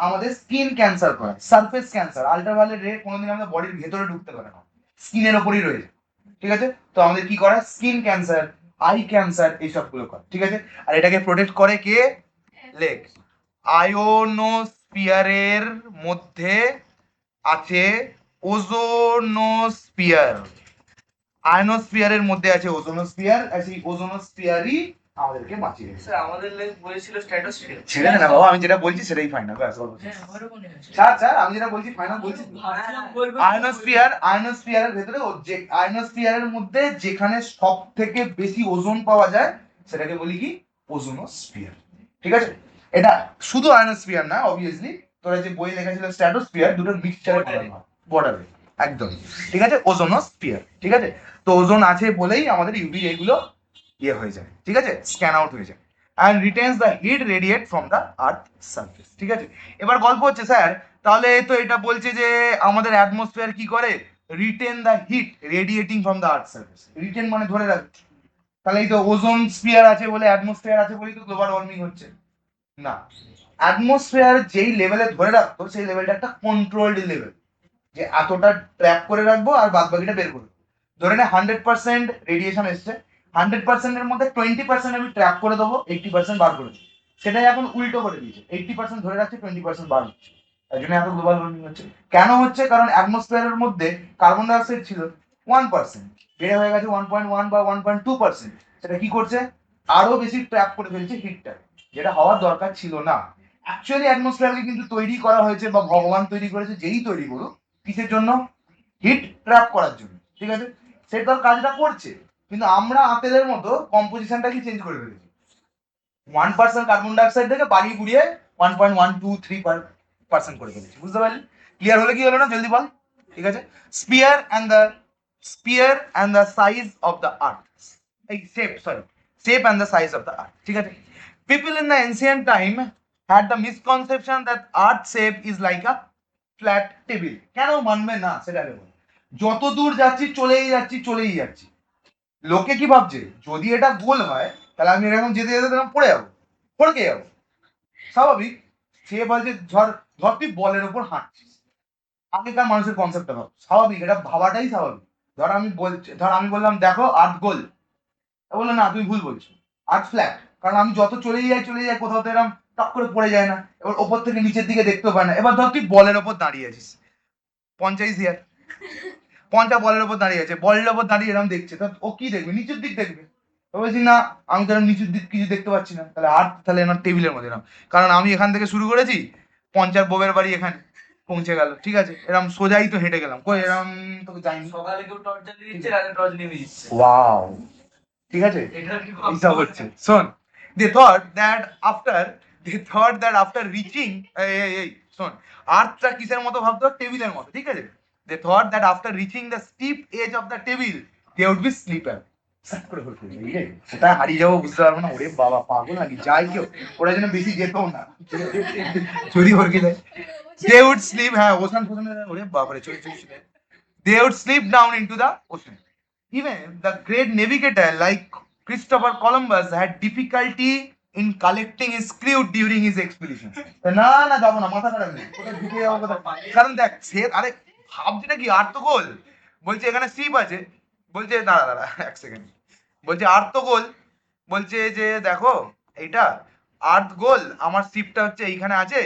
আমাদের স্কিন ক্যান্সার করে, সারফেস ক্যান্সার। আল্ট্রাভায়োলেট রে কোনোদিন আমাদের বডির ভেতরে ঢুকতে পারে না, স্কিনের ওপরই রয়েছে। ঠিক আছে, তো আমাদের কি করে? স্কিন ক্যান্সার, আই ক্যান্সার, এইসব গুলো করে। ঠিক আছে, আর এটাকে প্রোটেক্ট করে কে? লেগ। আয়োনোস্ফিয়ারের মধ্যে আছে ওজোনোস্ফিয়ার। আয়নোস্ফিয়ারের মধ্যে আছে ওজোনোস্ফিয়ার, আর সেই ওজোনোস্ফিয়ারই আমাদেরকে বাঁচিয়ে রেখেছে। স্যার আমাদের লাইফ বলেছিল স্ট্র্যাটোস্ফিয়ার। ছেড়ে দে না বাবা, আমি যেটা বলছি সেটাই ফাইনাল। ব্যাস বলো। স্যার স্যার আমি যেটা বলছি ফাইনাল বলছি। আয়নোস্ফিয়ারের ভেতরে যে আয়নোস্ফিয়ারের মধ্যে যেখানে সব থেকে বেশি ওজোন পাওয়া যায় সেটাকে বলি কি? ওজোনোস্ফিয়ার। ঠিক আছে, এটা শুধু আয়নোস্ফিয়ার না, অবভিয়াসলি তোরা যে বই লেখা ছিল স্ট্র্যাটোস্ফিয়ার, দুটোর মিক্সচারে বর্ডারে একদম। ঠিক আছে, ওজোনোস্ফিয়ার। ঠিক আছে, তো ওজোন আছে বলেই আমাদের ইউভি এগুলো ইয়ে হয়ে যায়। ঠিক আছে, স্ক্যান আউট হয়ে যায় and retains the heat radiate from the earth surface। ঠিক আছে, এবার গল্প হচ্ছে স্যার, তাহলে তো এটা বলছে যে আমাদের অ্যাটমসফিয়ার কি করে? Retain the heat radiating from the earth surface. Retain মানে ধরে রাখছে। তাহলে এই তো ওজোন স্ফিয়ার আছে বলে, অ্যাটমসফিয়ার আছে বলেই তো গ্লোবাল ওয়ার্মিং হচ্ছে না। অ্যাটমসফিয়ার যেই লেভেলে ধরে রাখতো সেই লেভেলটা একটা কন্ট্রোলড লেভেল, যে এতটা ট্র্যাপ করে রাখবো আর বাদ বাকিটা বের করবো। ধরে নে 100% রেডিয়েশন এসছে, 100%-এর মধ্যে 20% আমি ট্র্যাপ করে দেবো, 80% বার করে দেবো। সেটাই এখন উল্টো করে দিয়েছে, 80% ধরে রাখছে, 20% বার হচ্ছে। তাই জন্য এত গ্লোবাল ওয়ার্মিং হচ্ছে। কেন হচ্ছে? কারণ অ্যাটমসফিয়ারের মধ্যে কার্বন ডাইঅক্সাইড ছিল 1%, বেড়ে হয়ে গেছে 1.1 বা 1.2%। সেটা কি করছে? আরো বেশি ট্র্যাপ করে ফেলছে হিটটা, যেটা হওয়ার দরকার ছিল না। অ্যাকচুয়ালি অ্যাটমসফিয়ারকে কিন্তু তৈরি করা হয়েছে, বা ভগবান তৈরি করেছে, যেই তৈরি করুক, কিসের জন্য? হিট ট্র্যাপ করার জন্য। ঠিক আছে, সে তার কাজটা করছে, কিন্তু আমরা আপেলের মতো কম্পোজিশনটাকে চেঞ্জ করে ফেলেছি। 1% কার্বন ডাইঅক্সাইড থেকে বাড়িয়ে বুড়িয়ে 1.123% করে ফেলেছি। বুঝতে পারলি? ক্লিয়ার হলে কি হলো না জলদি বল। ঠিক আছে, spear and the size of the আর্থ, এই shape and the size of the earth। ঠিক আছে, people in the ancient time had the misconception that earth shape is like a flat table। কেন মানবে না সেটা আগে বল। যত দূর যাচ্ছি চলেই যাচ্ছি। লোকে কি ভাবছে? যদি এটা গোল হয় তাহলে আমি এরকম যেতে যেতে এরকম পড়ে যাবো, পড়কে যাবো, স্বাভাবিক। সে বলছে ধর ধর তুই বলের ওপর হাঁটছিস, আগেকার মানুষের কনসেপ্টটা ভাব, স্বাভাবিক, এটা ভাবাটাই স্বাভাবিক। ধর আমি বললাম দেখো আর্থ গোল, বললো না তুমি ভুল বলছো, আর্থ ফ্ল্যাট। কারণ আমি যত চলেই যাই কোথাও তো এরকম টক করে পড়ে যায় না, এবার ওপর থেকে নিচের দিকে দেখতেও পায় না। এবার ধর তুই বলের ওপর দাঁড়িয়ে আছিস, পঞ্চাশ হিয়ার পঞ্চা বলের ওপর দাঁড়িয়ে আছে, বলের ওপর দাঁড়িয়ে এরকম দেখছে, তো ও কি দেখবে? নিচের দিক দেখবে। তো বলছি না আমি তো এরকম নিচের দিক কিছু দেখতে পাচ্ছি না, তাহলে আর্থ তাহলে এনার টেবিলের মধ্যে এরকম। কারণ আমি এখান থেকে শুরু করেছি, পঞ্চার বউয়ের বাড়ি এখানে পৌঁছে গেল। ঠিক আছে, এরকম সোজাই তো হেঁটে গেলাম, কই এরকম তোকে যাইনি। সকালে কেউ টর্চ জ্বালিয়ে দিচ্ছে, রাতে টর্চ নিভিয়ে দিচ্ছে। ওয়াও, ঠিক আছে, এটা কি এইসব হচ্ছে। শোন, they thought that after reaching এই শোন, আর্থটা কিসের মতো ভাবতো? টেবিলের মতো। ঠিক আছে, they thought that after reaching the steep edge of the table they would be sleeper। কোথায় হারিয়ে যাবো বুঝতে পারবো না। ওরে বাবা, পাগল নাকি? যাই কেউ, ওরা যেন বেশি যেত না, যদি হরকে যায়। they would sleep, হ্যাঁ ওখান ফোখানে, ওরে বাবারে, চলে they would slip down into the ocean। Even the great navigator like Christopher Columbus had difficulty in collecting his crew during his expedition। না না যাবো না, মাথা খারাপ নেই, কোথায় ঢুকে যাবো কোথায়। কারণ দেখ সে, আরে ভাবছিটা কি আর্তগোল, বলছে এখানে শিপ আছে, বলছে দাঁড়া দাঁড়া এক সেকেন্ড, বলছে আর্তগোল, বলছে যে দেখো এইটা আর্থ গোল, আমার শিপটা হচ্ছে এইখানে আছে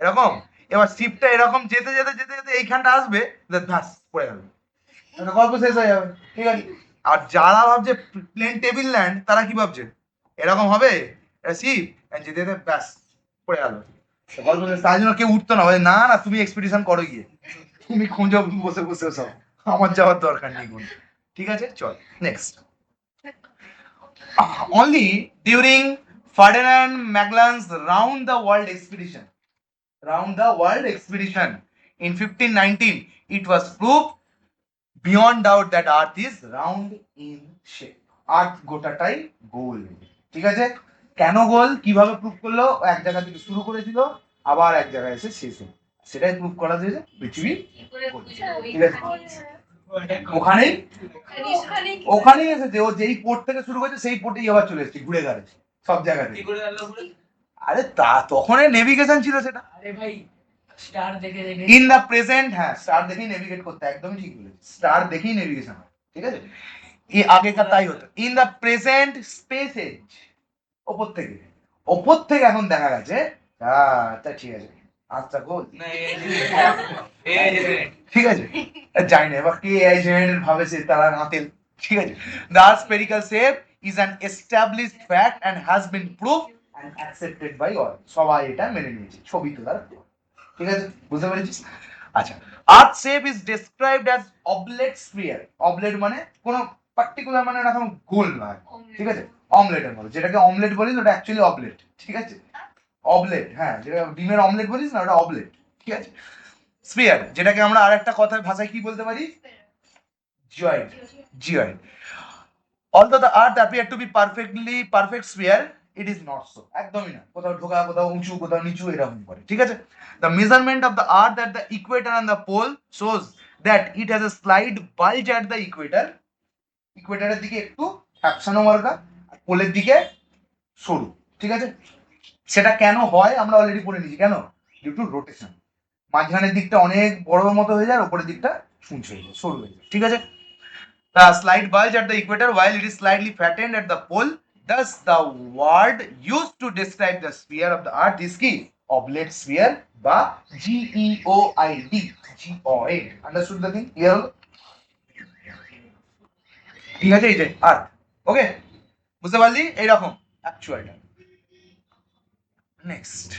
এরকম, এবার শিপটা এরকম যেতে যেতে যেতে যেতে এইখানটা আসবে, ব্যাস পড়ে গেল, একটা গল্প শেষ হয়ে যাবে, ঠিক আছে। আর যারা ভাবছে প্লেন টেবিল ল্যান্ড, তারা কি ভাবছে এরকম হবে এটা শিপ, যেতে যেতে ব্যাস পড়ে গেল, গল্প শেষ। তার জন্য কেউ উঠতো না, বলে না না তুমি এক্সপিডিশন করো গিয়ে, তুমি খুঁজো বসে বসে সব, আমার যাওয়ার দরকার নেই কোনো। ঠিক আছে, চল next. Only during Ferdinand Magellan's round the world expedition in 1519, it was proved beyond doubt that Earth is round in shape. Earth গোটাটাই গোল, ঠিক আছে। কেন গোল, কিভাবে প্রুভ করলো, এক জায়গা থেকে শুরু করেছিল আবার এক জায়গায় এসে শেষ হলো, সেটাই প্রুভ করা হয়েছে পৃথিবী গোল। ঠিক আছে, ওখানেই ওখানেই এসেছে, ও যেই পোর্ট থেকে শুরু করেছে সেই পোর্টেই আবার চলে এসেছে ঘুরে ঘাড়ে সব জায়গাতে। কি করে জানলো বলে? আরে তা তখন নেভিগেশন ছিল সেটা, আরে ভাই স্টার দেখে দেখে ইন দা প্রেজেন্ট, হ্যাঁ স্টার দেখেই নেভিগেট করতে, একদমই ঠিক বলেছিস, স্টার দেখেই নেভিগেশন হয়, ঠিক আছে। এই আগেকার তাই হতো, in the present space age, ওপর থেকে এখন দেখা গেছে, তা ঠিক আছে আচ্ছা গোল, না এই ঠিক আছে। জানি না এবার কে এই জেনারেটর ভাবে সে তারা নাতেল, ঠিক আছে। The spherical shape is an established fact and has been proved and accepted by all, সবাই এটা মেনে নিয়েছে ছবি তোলার পর, ঠিক আছে, বুঝতে পেরেছিস। আচ্ছা, earth shape is described as oblate sphere, oblate মানে কোনো পার্টিকুলার মানে না কোনো গোল নয়, ঠিক আছে, অমলেটের মতো, যেটাকে অমলেট বলিস ওটা অ্যাকচুয়ালি অবলেট, ঠিক আছে, অবলেট, হ্যাঁ যেটা ডিমের অমলেট বলিস না ওটা অবলেট, ঠিক আছে। স্ফিয়ার, যেটাকে আমরা আরেকটা কথার ভাষায় কি বলতে পারি, জিওয়েড, জিওয়েড। Although the earth appeared to be perfect sphere, it is not so, একদমই না, কোথাও ঢোকা কোথাও উঁচু কোথাও নিচু এরকম করে, ঠিক আছে। The measurement of the earth at the equator and the pole shows that it has a slight bulge at the equator, ইকুয়েটরের দিকে একটু হ্যাপসানো মার্কা, আর পোলের দিকে সরু, ঠিক আছে। সেটা কেন হয় আমরা অলরেডি পড়ে নিয়েছি, কেন, ডিউ টু রোটেশন, মাঝখানের দিকটা অনেক বড় মতো হয়ে যায়, উপরের দিকটা সূচ হয়ে যায়, সরু হয়ে যায়, ঠিক আছে। The slight bulge at the equator while it is slightly flattened at the pole, thus the word used to describe the sphere of the earth is কি oblate sphere বা GEOID, GEOID, understood the thing, clear হলো, ঠিক আছে। এই যে আর্থ, ওকে বুঝতে পারলি, এইরকম অ্যাকচুয়ালটা। নেক্সট,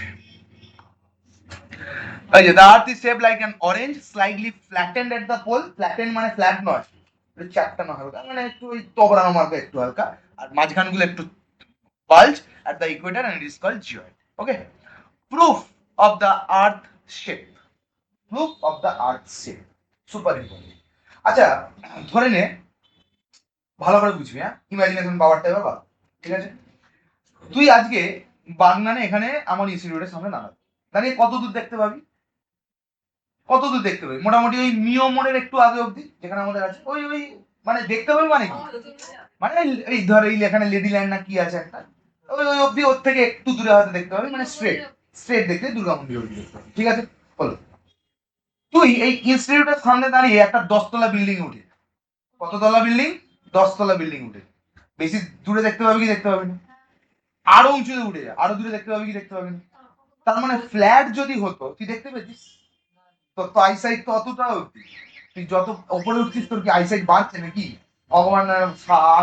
এই যে the earth is shaped like an orange slightly flattened at the pole, flattened মানে ফ্ল্যাট নয়, চ্যাপ্টানো হালকা, মানে একটু ওই তবড়ানো মার্কা একটু হালকা, আর মাঝখানগুলো একটু বাল্জ at the equator and it is called geoid, okay. Proof of the earth shape, proof of the earth shape, super important। আচ্ছা ধরে নে, ভালো করে বুঝবি, হ্যাঁ ইমাজিনেশন পাওয়ারটা এবার ভালো, ঠিক আছে। তুই আজকে বাগনানে এখানে আমার ইনস্টিটিউটের সামনে দাঁড়াবি, দাঁড়িয়ে কত দূর দেখতে পাবি, কত দূর দেখতে পাবি, মোটামুটি ওই মিও মোড়ের একটু আগে অবধি যেখানে আমাদের আছে, ওই ওই মানে দেখতে পাবি মানে কি, মানে এই ধর এই এখানে লেডি ল্যান্ড না কি আছে একটা, ওই ওই অবধি, ওর থেকে একটু দূরে হয়তো দেখতে পাবি, মানে স্ট্রেট স্ট্রেট দেখতে দুর্গা মন্দির অবধি দেখতে পাবি, ঠিক আছে। বলো, তুই এই ইনস্টিটিউটের সামনে দাঁড়িয়ে একটা 10 তলা বিল্ডিং উঠে, কত তলা বিল্ডিং, 10 তলা বিল্ডিং উঠে, বেশি দূরে দেখতে পাবি কি দেখতে পাবি না, আরো উঁচুতে উঠে যা, আরো দূরে দেখতে পাবি কি দেখতে পাবি না। তার মানে ফ্ল্যাট যদি হতো তুই দেখতে পেতিস, তোর তো আইসাইট তো অতটা অবধি, তুই যত ওপরে উঠছিস তোর কি আইসাইট বাড়ছে নাকি, ভগবান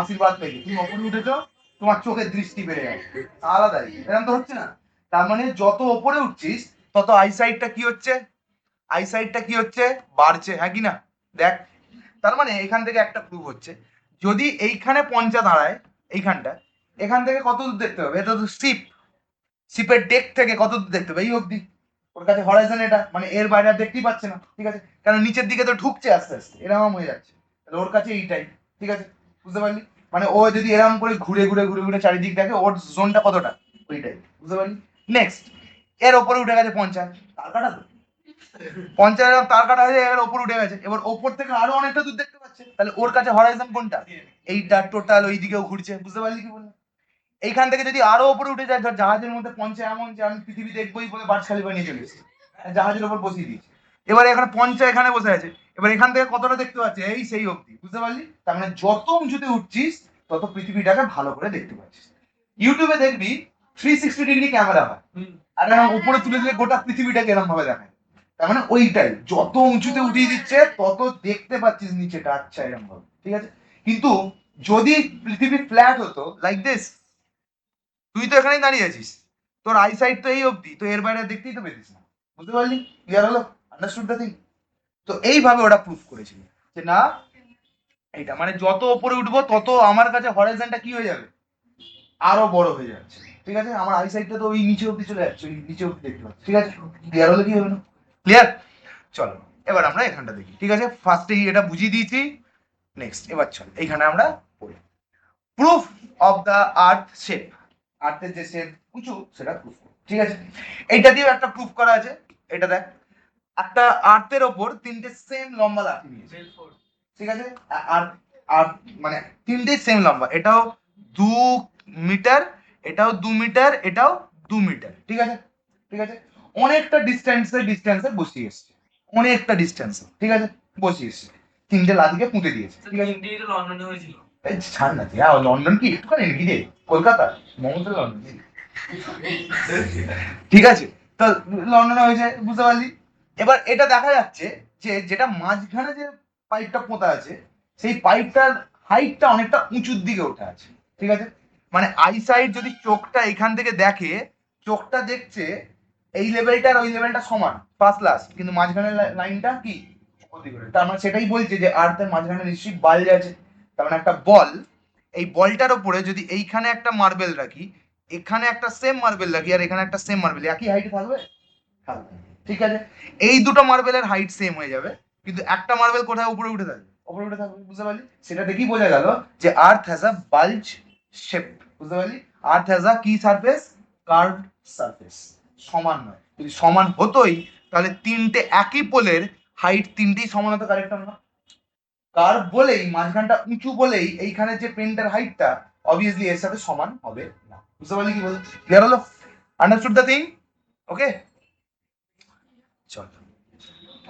আশীর্বাদ থেকে তুমি ওপরে উঠেছো, তোমার চোখের দৃষ্টি বেড়ে যাচ্ছে, আলাদাই, এরকম তো হচ্ছে না। তার মানে যত ওপরে উঠছিস তত আইসাইটটা কি হচ্ছে, আইসাইটটা কি হচ্ছে, বাড়ছে, হ্যাঁ কি না, দেখ। তার মানে এখান থেকে একটা প্রুভ হচ্ছে, যদি এইখানে পঞ্চা দাঁড়ায় এইখানটা, এখান থেকে কত দূর দেখতে হবে, এটা তো শিপ, শিপের ডেক থেকে কত দূর দেখতে হবে, এই অবধি, ওর কাছে হরাইজন এটা, মানে এর বাইরে আর দেখতেই পাচ্ছে না, ঠিক আছে, কারণ নিচের দিকে তো ঢুকছে আস্তে আস্তে, এরকম হয়ে যাচ্ছে, তাহলে ওর কাছে এইটাই, ঠিক আছে, বুঝতে পারলি। মানে ও যদি এরকম করে ঘুরে ঘুরে ঘুরে ঘুরে চারিদিক দেখে, ওর জোনটা কতটা, ওইটাই, বুঝতে পারলি। নেক্সট, এর ওপরে উঠে গেছে পঞ্চাশ, তার কাটা তো পঞ্চাশ তার কাটা হয়ে এর ওপর উঠে গেছে, এবার ওপর থেকে আরো অনেকটা দূর দেখতে পাচ্ছে, তাহলে ওর কাছে হরাইজন কোনটা, এইটা টোটাল ওই দিকেও ঘুরছে, বুঝতে পারলি কি বললাম। এইখান থেকে যদি আরো উপরে উঠে যায়, ধর জাহাজের মধ্যে পৌঁছে এমন যে আমি পৃথিবী দেখবোই বলে বার্জ খালিফা নিয়ে চলে এসেছি, জাহাজের উপর বসিয়ে দিয়েছি, এবারে এখানে পঞ্চা এখানে বসে আছে, এবার এখান থেকে কতটা দেখতে পাচ্ছি, এই সেই অবধি, বুঝতে পারলি? তার মানে যত উঁচুতে উঠছিস তত পৃথিবীটাকে ভালো করে দেখতে পাচ্ছিস। ইউটিউবে দেখবি 360 ডিগ্রি ক্যামেরা হয়, আর এরকম উপরে তুলে দিলে গোটা পৃথিবীটাকে এরকম ভাবে দেখায়। তার মানে ওইটাই, যত উঁচুতে উঠিয়ে দিচ্ছে তত দেখতে পাচ্ছিস নিচেটা, আচ্ছা এরকম ভাবে, ঠিক আছে? কিন্তু যদি পৃথিবী ফ্ল্যাট হতো লাইক দিস, তুই তো এখানেই দাঁড়িয়ে আছিস, তোর আইসাইট তো এই অবধি, তো এর বাইরে দেখতেই তো পেতিস না, বুঝতে পারলি? ক্লিয়ার হলো? Understood the thing? তো এইভাবে ওরা প্রুফ করেছিল যে না, এইটা মানে যত উপরে উঠবো তত আমার কাছে হরাইজনটা কি হয়ে যাবে, আরো বড় হয়ে যাচ্ছে, ঠিক আছে? আমার আইসাইটটা তো ওই নিচে অবধি চলে যাচ্ছে, ওই নিচে অবধি দেখতে পাচ্ছি, ঠিক আছে? ক্লিয়ার হলো কি হলো না? ক্লিয়ার? চলো এবার আমরা এখানটা দেখি, ঠিক আছে? ফার্স্টেই এটা বুঝিয়ে দিয়েছি। নেক্সট এবার চল এইখানে আমরা পড়ি proof of the earth shape. আর্থের যে শেপ উঁচু সেটা প্রুফ, ঠিক আছে? এইটা দিয়েও একটা প্রুফ করা আছে। এটা দেখ, একটা আর্থের ওপর তিনটে সেম লম্বা লাঠি নিয়েছে, ঠিক আছে? আর আর মানে তিনটে সেম লম্বা, এটাও 2 মিটার, এটাও 2 মিটার, এটাও 2 মিটার, ঠিক আছে? ঠিক আছে, অনেকটা ডিস্টেন্সে বসিয়ে এসছে, অনেকটা ডিস্টেন্সে, ঠিক আছে? বসিয়ে এসছে, তিনটে লাঠিকে পুঁতে দিয়েছে, ঠিক আছে? তিনটেই তো লন্ডনে হয়েছিল। এই ছাড় না তুই, লন্ডন কি একটুখানি নাকি রে, কলকাতা মমতা লন্ডন, ঠিক আছে? তো লন্ডনে হয়েছে, বুঝতে পারলি? এবার এটা দেখা যাচ্ছে যে যেটা মাঝখানে যে পাইপটা পোঁতা আছে, সেই পাইপটার হাইটটা অনেকটা উঁচুর দিকে ওঠা আছে, ঠিক আছে? মানে আইসাইট যদি চোখটা এখান থেকে দেখে, চোখটা দেখছে এই লেভেলটা আর ওই লেভেলটা সমান, ফার্স্ট লাস্ট, কিন্তু মাঝখানের লাইনটা কি ওদিকে ওঠে। তার মানে সেটাই বলছে যে আর্থের মাঝখানে নিশ্চয়ই বাল্জ আছে। তার মানে একটা বল, এই বলটার উপরে যদি এইখানে একটা মার্বেল রাখি, এখানে একটা সেম মার্বেল রাখি, আর এখানে একটা সেম মার্বেল, একই হাইটে থাকবে? থাকবে, ঠিক আছে? এই দুটো মার্বেলের হাইট সেম হয়ে যাবে, কিন্তু একটা মার্বেল কোথায় উপরে উঠে থাকবে, উপরে উঠে থাকবে, বুঝতে পারলি? সেটা দেখেই বোঝা গেল যে আর্থ হ্যাজ আ বাল্জ শেপ, বুঝতে পারলি? আর্থ হ্যাজ আ কি সারফেস, কার্ভড সারফেস, সমান নয়। যদি সমান হতোই তাহলে তিনটে একই পোলের হাইট তিনটেই সমান হতো, কারেক্ট না? কার্ভ বলেই মাঝখানটা উঁচু বলেই এইখানে যে পেনটার হাইটটা অবভিয়াসলি এর সাথে সমান হবে না, বুঝতে পারলি কি বল? ক্লিয়ার হলো? Understood the thing? ওকে, চল।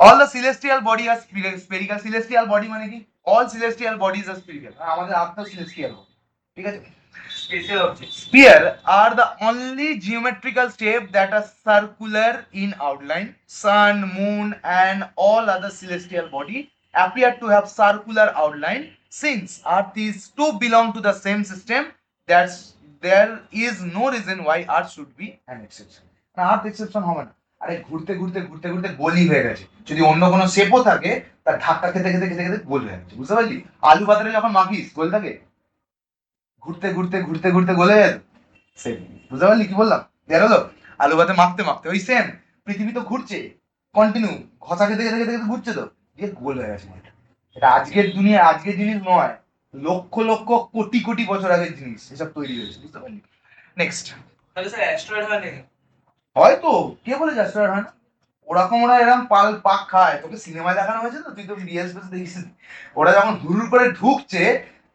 All the celestial body are spherical. Celestial body মানে কি? All celestial bodies are spherical. আমাদের আত্মা সিলেস্টিয়াল, ঠিক আছে? Special object. Sphere are the only geometrical shape that are circular in outline. Sun, moon, and all other celestial body appear to have circular outline. Since Earth is to belong to the same system, that's there is no reason why Earth should be an exception. না, Earth exception হবে না। আরে ঘুরতে ঘুরতে ঘুরতে ঘুরতে গোলই হয়ে গেছে। যদি অন্য কোনো শেপও থাকে তার ধাক্কা খেতে খেতে খেতে খেতে গোল হয়ে গেছে, বুঝতে পারলি? আলু ভাতের যখন মাখিস গোল থাকে, ঘুরতে ঘুরতে ঘুরতে ঘুরতে গলে যেত, সেম, বুঝতে পারলি কি বললাম? বের হলো? আলু ভাতে মাখতে মাখতে ওই সেম, পৃথিবী তো ঘুরছে কন্টিনিউ, ঘষা খেতে খেতে খেতে খেতে ঘুরছে, তো দিয়ে গোল হয়ে গেছে। এটা আজকের দুনিয়া, আজকের জিনিস নয়, লক্ষ লক্ষ কোটি কোটি বছর আগের জিনিস এসব তৈরি হয়েছে, বুঝতে পারলি? নেক্সট, তাহলে স্যার অ্যাস্ট্রয়েড হয় নাকি? হয়তো, কে বলে যাচ্ছে হয় না? ওরকম ওরা এরকম পাক খায়, তোকে সিনেমায় দেখানো হয়েছে তো, তুই তো রিয়েল স্পেস দেখিস। ওরা যখন হুড়ুর করে ঢুকছে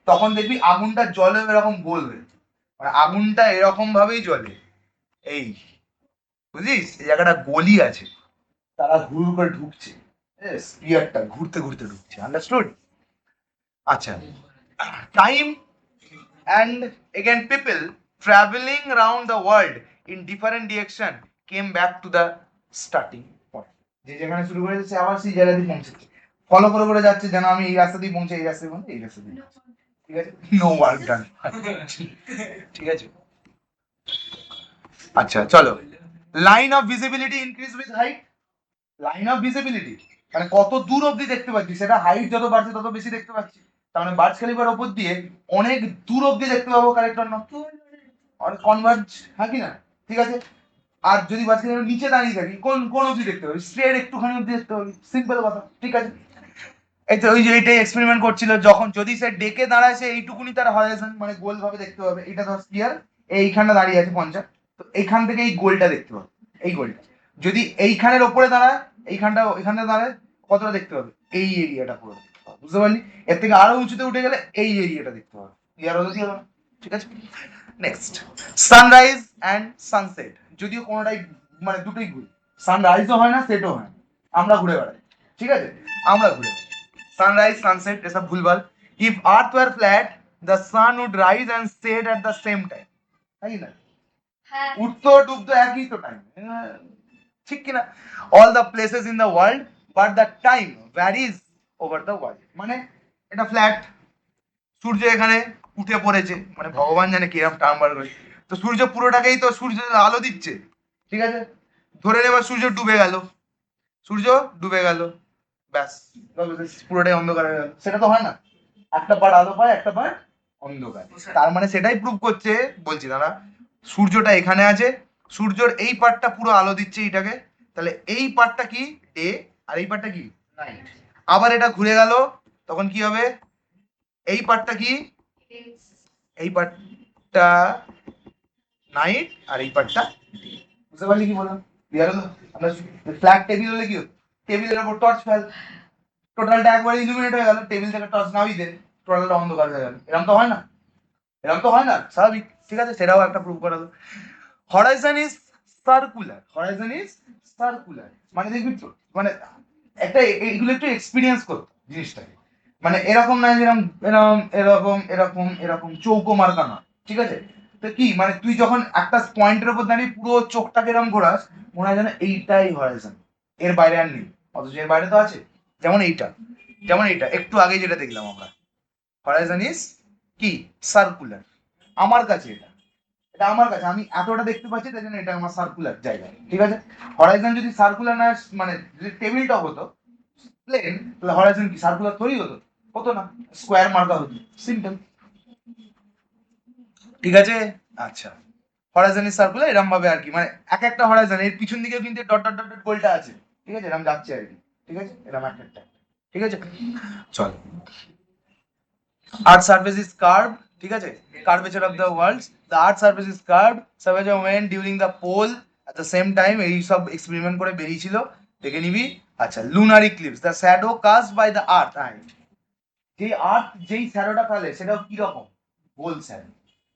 তখন দেখবি আগুনটা জলে এরকম গোল হয়ে, মানে আগুনটা এরকম ভাবেই জ্বলে, এই বুঝিস, এই জায়গাটা গলি আছে, তারা হুড় করে ঢুকছে, স্পিয়ারটা ঘুরতে ঘুরতে ঢুকছে, আন্ডারস্টুড? আচ্ছা, time and again people traveling around the world in different direction came back to the starting point. যে যেখানে শুরু করেছে সে আবার সেই জায়গাতেই পৌঁছেছে, ফলো করে করে যাচ্ছে, যেন আমি এই রাস্তা দিয়ে পৌঁছে, এই রাস্তা দিয়ে পৌঁছে, এই রাস্তা দিয়ে পৌঁছে, ঠিক আছে? নো ওয়ার্ক ডান, ঠিক আছে? আচ্ছা চলো, line of visibility increase with height. Line of visibility মানে কত দূর অবধি দেখতে পাচ্ছি, সেটা হাইট যত বাড়ছে তত বেশি দেখতে পাচ্ছি। তার মানে বার্জ খলিফার ওপর দিয়ে অনেক দূর অবধি দেখতে পাবো, কারেক্ট না? কনভার্জ, হ্যাঁ কি না? ঠিক আছে। আর যদি বার্জ খলিফার নিচে দাঁড়িয়ে থাকি, কোন কোন অবধি দেখতে পাবি? স্ট্রেট একটুখানি অবধি দেখতে পাবি, সিম্পল কথা, ঠিক আছে? এই তো ওই যে এইটাই এক্সপেরিমেন্ট করছিল, যখন যদি সে ডেকে দাঁড়ায় সে এইটুকুনি তার হরাইজন মানে গোল ভাবে দেখতে পাবে। এটা ধর স্পিয়ার এইখানটা দাঁড়িয়ে আছে পঞ্চাশ, তো এইখান থেকে এই গোলটা দেখতে পাবে, এই গোলটা। যদি এইখানের ওপরে দাঁড়ায়, এইখানটা এখানটা দাঁড়ায়, কতটা দেখতে পাবে? এই এরিয়াটা পুরো দেখতে পাবে, বুঝতে পারলি? এর থেকে আরো উঁচুতে উঠে গেলে এই এরিয়াটা দেখতে পাবে। ক্লিয়ার হলো কি হলো না? ঠিক আছে। নেক্সট, সানরাইজ অ্যান্ড সানসেট, যদিও কোনোটাই মানে দুটোই ভুল, সানরাইজও হয় না সেটও হয় না, আমরা ঘুরে বেড়াই, ঠিক আছে, আমরা ঘুরে বেড়াই। সানরাইজ সানসেট এসব ভুলভাল। If earth were flat the sun would rise and set at the same time, তাই না? হ্যাঁ উঠতো ডুবতো একই তো টাইম, ঠিক কিনা? All the places in the world but the time varies over the world. মানে এটা ফ্ল্যাট, সূর্য এখানে উঠে পড়েছে, মানে ভগবান জানে কিরকম টার্ম বার করে, তো সূর্য পুরোটাকেই তো সূর্য আলো দিচ্ছে, ঠিক আছে, ধরে নেবার সূর্য ডুবে গেল, সূর্য ডুবে গেল, ব্যাস পুরোটাই অন্ধকার হয়ে গেল, সেটা তো হয় না, একটা পার্ট আলো পায় একটা পার্ট অন্ধকার। তার মানে সেটাই প্রুভ করছে, বলছি দাঁড়া, সূর্যটা এখানে আছে, সূর্যর এই পার্টটা পুরো আলো দিচ্ছে এইটাকে, তাহলে এই পার্টটা কি ডে আর এই পার্টটা কি নাইট। আবার এটা ঘুরে গেল, তখন কি হবে, এই পার্টটা কি, এই পার্টটা নাইট আর এই পার্টটা, বুঝতে পারলি কি বললাম? ক্লিয়ার হলো? আমরা ফ্ল্যাট টেবিল হলে কি হতো, টেবিলের উপর টর্চ ফেল, টোটালটা একবার ইলুমিনেট হয়ে গেল, টেবিল থেকে টর্চ নামিয়ে দে, টোটালটা অন্ধকার হয়ে গেল, এরকম তো হয় না, এরকম তো হয় না, স্বাভাবিক, ঠিক আছে, সেটাও একটা প্রুভ করা হলো। Horizon is circular, Horizon is circular, মানে দেখবি তো, মানে একটা এইগুলো একটু এক্সপিরিয়েন্স করতো জিনিসটাকে, মানে এরকম নয় যেরকম এরকম এরকম এরকম এরকম চৌকো মার্কা না, ঠিক আছে, তো কি মানে তুই যখন একটা পয়েন্টের উপর দাঁড়িয়ে পুরো চোখটাকে এরকম ঘোরাস, মনে হয় যেন এইটাই হরাইজন, এর বাইরে আর নেই, অথচ এর বাইরে তো আছে, যেমন এইটা, যেমন এইটা একটু আগে যেটা দেখলাম আমরা, হরাইজন ইজ কি সার্কুলার, আমার কাছে এটা, এটা আমার কাছে, আমি এতটা দেখতে পাচ্ছি তাই জন্য এটা আমার সার্কুলার জায়গা, ঠিক আছে। হরাইজন যদি সার্কুলার না, মানে যদি টেবিলটা হতো প্লেন, তাহলে হরাইজন কি সার্কুলার তৈরি হতো, হতো না, স্কোয়ার মার্কা হতো, সিম্পল, ঠিক আছে। আচ্ছা, হরাইজন ইজ সার্কুলার এরকম ভাবে আর কি, মানে এক একটা হরাইজন এর পিছন দিকে কিন্তু ডট ডট ডট গোলটা আছে, ঠিক আছে, এরকম যাচ্ছে আর কি, ঠিক আছে, এরকম একটা, ঠিক আছে, চল। Earth surface is curved, ঠিক আছে, curvature of the world, the earth surface is curved, surface when during the pole at the same time, এই সব এক্সপেরিমেন্ট করে বেরিয়েছিল, দেখে নিবি। আচ্ছা, lunar eclipse, the shadow cast by the earth, যে আর্থ যেই শ্যাডোটা ফেলে সেটাও কি রকম, গোল শ্যাডো,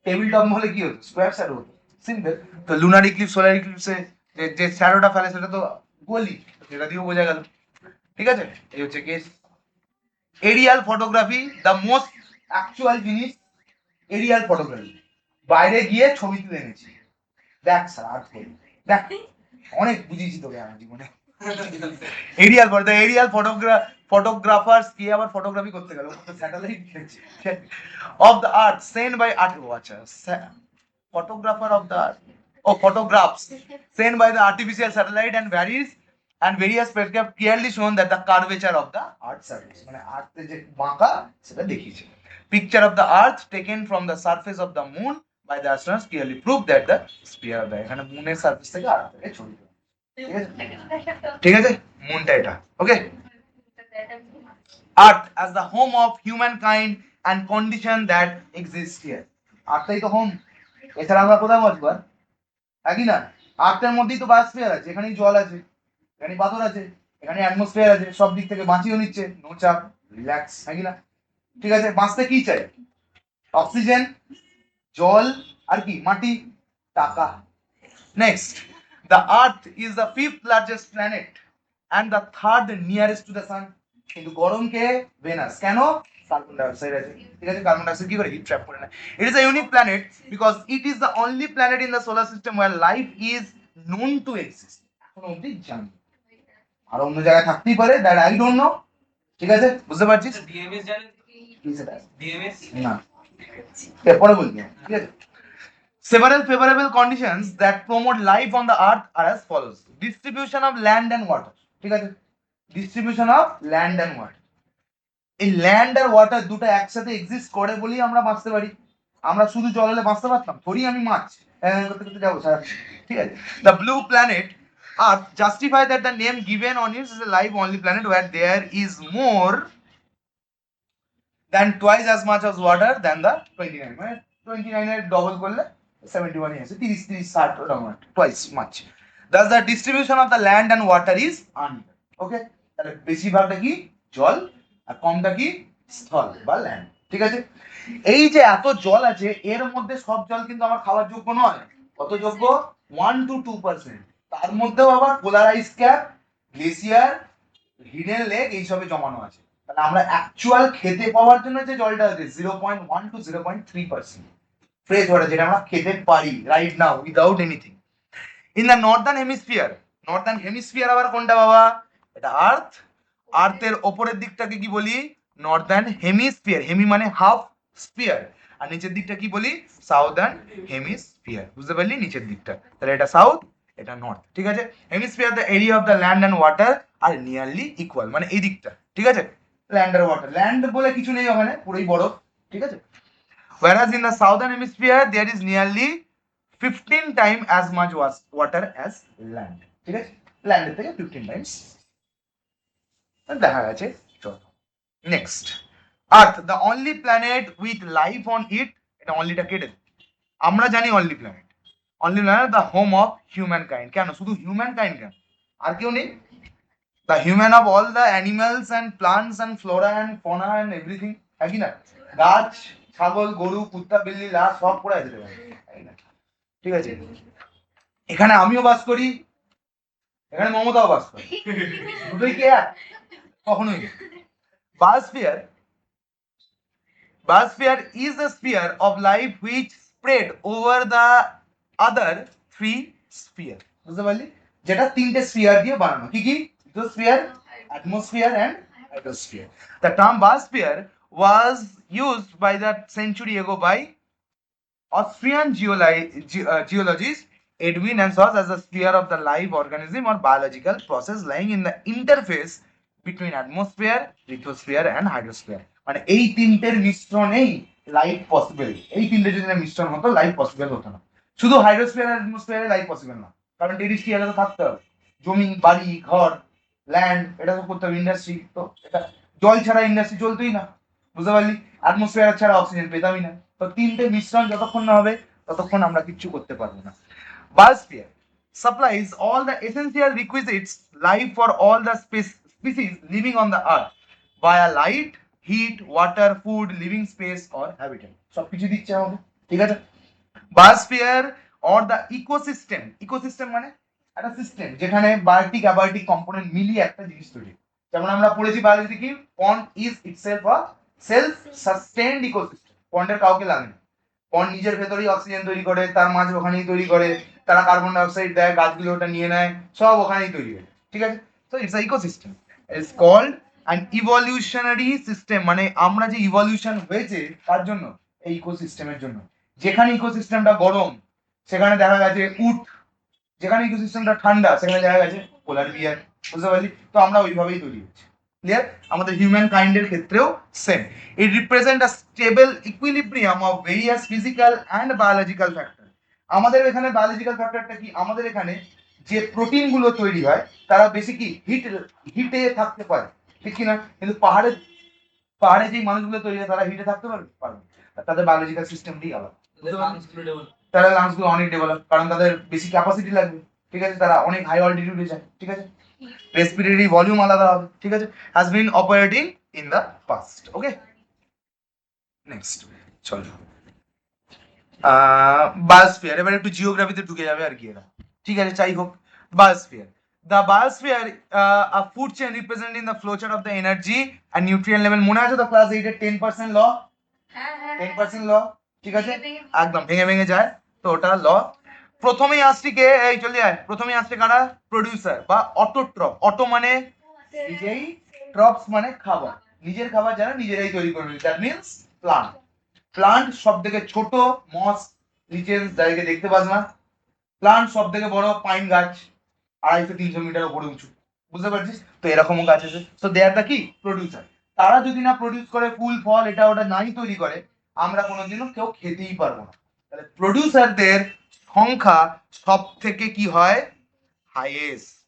টেবিল টপ হলে কি হতো, স্কোয়ার শ্যাডো হতো, সিম্পল। তো লুনার ইক্লিপস সোলার ইক্লিপসে যে শ্যাডোটা ফেলে সেটা তো গোলই, সেটা দিয়েও বোঝা গেল, ঠিক আছে, এই হচ্ছে case. Aerial photography the most actual জিনিস, এরিয়াল ফটোগ্রাফি, বাইরে গিয়ে ছবি তুলে এনেছি, দেখ স্যার আর্ট করি, দেখ অনেক বুঝিয়েছি তোকে আমার জীবনে। এরিয়াল ফটো, এরিয়াল ফটোগ্রাফার্স কি আবার ফটোগ্রাফি করতে গেল, satellite of the earth send by art, আচ্ছা, photographer of the earth, oh photographs sent by the artificial satellite and various spacecraft clearly shown that the curvature of the earth surface, মানে আর্থে যে বাঁকা সেটা দেখিয়েছে। Picture of the earth taken from the surface of the moon by the astronauts clearly proved that the sphere of the, এখানে মুনের surface থেকে আর্থ থেকে ছবি তোলা, ঠিক আছে, ঠিক আছে, মুনটা এটা, ওকে। Earth as the home of humankind and condition that exist here, আর্থটাই তো হোম, এছাড়া আমরা কোথায় বসবো আর, একই না, আর্থের মধ্যেই তো বায়োস্ফিয়ার আছে, এখানেই জল আছে, এখানে পাথর আছে, এখানে অ্যাটমসফিয়ার আছে, সব দিক থেকে বাঁচিয়ে নিচ্ছে, নো চাপ, রিল্যাক্স, একই না, ঠিক আছে। বাঁচতে কি চাই, অক্সিজেন, জল, আর কি মাটি, টাকা। Next, the earth is the fifth largest planet and the third nearest to the sun, কিন্তু গরমকে ভেনাস, কেন, কার্বন ডাইঅক্সাইড আছে, ঠিক আছে, কার্বন ডাইঅক্সাইড কি করে হিট ট্র্যাপ করে নেয়। It is a unique planet because it is the only planet in the solar system where life is known to exist, এখন অবধি জানি, আর অন্য জায়গায় থাকতেই পারে, দ্যাট আই ডোন্ট নো, ঠিক আছে, বুঝতে পারছিস? ডিএমএস জানেন, কি সেটা? ডিএমএস না, পরে বলবি, ঠিক আছে। Several favorable conditions that promote life on the earth are as follows: distribution of land and water, ঠিক আছে, distribution of land and water, এই ল্যান্ড আর ওয়াটার দুটো একসাথে এক্সিস্ট করে বলেই আমরা বাঁচতে পারি, আমরা শুধু জল হলে বাঁচতে পারতাম থরি, আমি মাছ করতে করতে যাবো সারা, ঠিক আছে। The blue planet earth justify that the name given on it is a life only planet where there is more than twice as much as water than the 29, মানে 29 এর ডবল করলে 71 আছে, 30 30 60 ওরকম, twice much. Thus the distribution of the land and water is uneven, ওকে, তাহলে বেশিরভাগটা কি জল আর কমটা কি স্থল বা ল্যান্ড, ঠিক আছে। এই যে এত জল আছে এর মধ্যে সব জল কিন্তু আমার খাওয়ার যোগ্য নয়, কত যোগ্য, 1 to 2%, তার মধ্যেও আবার polarise cap, glacier, hidden lake এইসবে জমানো আছে। তাহলে আমরা অ্যাকচুয়াল খেতে পাওয়ার জন্য যে জলটা আছে 0.1 to 0.3% ফ্রেশ ওয়াটার, যেটা আমরা খেতে পারি right now without anything. In the Northern hemisphere, Northern hemisphere আবার কোনটা বাবা? এটা আর্থ। আর্থের ওপরের দিকটাকে কি বলি? Northern hemisphere. হেমি মানে হাফ, স্ফিয়ার। আর নিচের দিকটা কি বলি? Southern hemisphere. বুঝতে পারলি? নিচের দিকটা, তাহলে এটা সাউথ, এটা নর্থ। ঠিক আছে? Hemisphere the area of the land and water are nearly equal, মানে এই দিকটা। ঠিক আছে? ল্যান্ড আর ওয়াটার, ল্যান্ড বলে কিছু নেই ওখানে, পুরোই বরফ। ঠিক আছে? whereas in the southern hemisphere there is nearly 15 times as much water as land. ঠিক আছে? ল্যান্ডের থেকে 15 টাইমস দেখা গেছে। চলো next, earth the only planet with life on it. এটা অনলিটা কেটে দে। আমরা জানি only planet, the home of human kind. কেন শুধু হিউম্যান কাইন্ড, কেন আর কেউ নেই? The human of all the animals and plants and flora and fauna and everything. একই না? গাছ, ছাগল, গরু, কুত্তা, বিল্লি, লাশ সব পড়ে যেতে পারে। ঠিক আছে? এখানে আমিও বাস করি, এখানে মমতাও বাস করে, দুটোই কি এক? কখনোই না। Biosphere, biosphere is the sphere of life which spread over the other three sphere. বুঝতে পারলি? যেটা তিনটে স্ফিয়ার দিয়ে বানানো। কি কি? Lithosphere, atmosphere and hydrosphere. The term biosphere was used by the century ago by Austrian geologist Edwin Ansos as a sphere of the live organism or biological process lying in the interface between atmosphere, lithosphere and hydrosphere. মানে এই তিনটের মিশ্রণেই life possible. এই তিনটে যদি না মিশ্রণ হতো life possible হতো না। শুধু হাইড্রোস্ফিয়ার আর অ্যাটমসফিয়ারে লাইফ পসিবল না, কারণ টেরিস্ট্রিয়ালে তো থাকতে হবে, জমি, বাড়ি, ঘর, ল্যান্ড, এটা তো করতে হবে। ইন্ডাস্ট্রি তো, এটা জল ছাড়া ইন্ডাস্ট্রি চলতোই না। বুঝতে পারলি? অ্যাটমসফিয়ার ছাড়া অক্সিজেন পেতামই না। তো তিনটে মিশ্রণ যতক্ষণ না হবে ততক্ষণ আমরা কিচ্ছু করতে পারবো না। Biosphere supplies all the essential requisites life for all the species living on the earth via light, heat, water, food, living space or habitat. সব কিছু দিচ্ছে আমাকে। ঠিক আছে? Biosphere or the ecosystem, ecosystem মানে একটা সিস্টেম যেখানে বায়োটিক অ্যাবায়োটিক কম্পোনেন্ট মিলিয়ে একটা জিনিস তৈরি। যেমন আমরা পড়েছি বায়োলজি কি, pond is itself a self sustained ecosystem. পন্ডের কাউকে লাগে না, পন্ড নিজের ভেতরেই অক্সিজেন তৈরি করে, তার মাছ ওখানেই তৈরি করে, তারা কার্বন ডাইঅক্সাইড দেয়, গাছগুলো ওটা নিয়ে নেয়, সব ওখানেই তৈরি হয়। ঠিক আছে? তো it's a ecosystem. It's called an evolutionary system, মানে আমরা যে ইভলিউশন হয়েছে তার জন্য, এই ইকোসিস্টেমের জন্য। যেখানে ইকোসিস্টেমটা গরম সেখানে দেখা গেছে উট, যেখানে ইকোসিস্টেমটা ঠান্ডা সেখানে দেখা গেছে পোলার বিয়ার। বুঝতে পারলি? তো আমরা ওইভাবেই তৈরি হচ্ছি। ক্লিয়ার? আমাদের হিউম্যান কাইন্ডের ক্ষেত্রেও same. It represent a stable equilibrium of various physical and biological factor. আমাদের এখানে বায়োলজিক্যাল ফ্যাক্টরটা কি? আমাদের এখানে যে প্রোটিন গুলো তৈরি হয় তারা বেশি কি হিটে থাকতে পারে, ঠিক কিনা? কিন্তু পাহাড়ে, পাহাড়ে যে মানুষগুলো তৈরি হয় তারা হিটে থাকতে পারবে? পারবে। তাদের বায়োলজিক্যাল সিস্টেমটি আলাদা। তারা লাংস গুলো অনেক ডেভেলপ, কারণ তাদের বেশি ক্যাপাসিটি লাগবে। ঠিক আছে? তারা অনেক হাই অল্টিটিউডে যায়। ঠিক আছে? রেসপিরেটরি ভলিউম আলাদা হবে। ঠিক আছে? Has been operating in the past. Okay, next চলো বায়োস্ফিয়ার। এবার একটু জিওগ্রাফিতে ঢুকে যাবে আর কি এরা। ঠিক আছে? যাই হোক, biosphere, the biosphere a food chain representing the flowchart of the energy and nutrient level. মনে আছে তো ক্লাস 8 এর 10% ল? 10% ল, ঠিক আছে? একদম ভেঙে ভেঙে যায়, তো ওটা ল। প্রথমেই আসছে কে? এই চলে যায়। প্রথমেই আসছে কারা? প্রোডিউসার বা অটোট্রপ। অটো মানে নিজেই, ট্রপস মানে খাবার, নিজের খাবার যারা নিজেরাই তৈরি করবে, দ্যাট মিন্স প্লান্ট। প্লান্ট সব থেকে ছোট মস, নিচের জায়গাকে দেখতে পাস না। প্লান্ট সব থেকে বড় পাইন গাছ, 250-300 মিটার উপরে উঁচু। বুঝতে পারছিস? তো এরকমও গাছ আছে। তো দে আর দা কি প্রোডিউসার। তারা যদি না প্রডিউস করে, ফুল ফল এটা ওটা নাই তৈরি করে, আমরা কোনোদিনও কেউ খেতেই পারবো না। তাহলে প্রডিউসারদের সংখ্যা সব থেকে কি হয়? হাইয়েস্ট।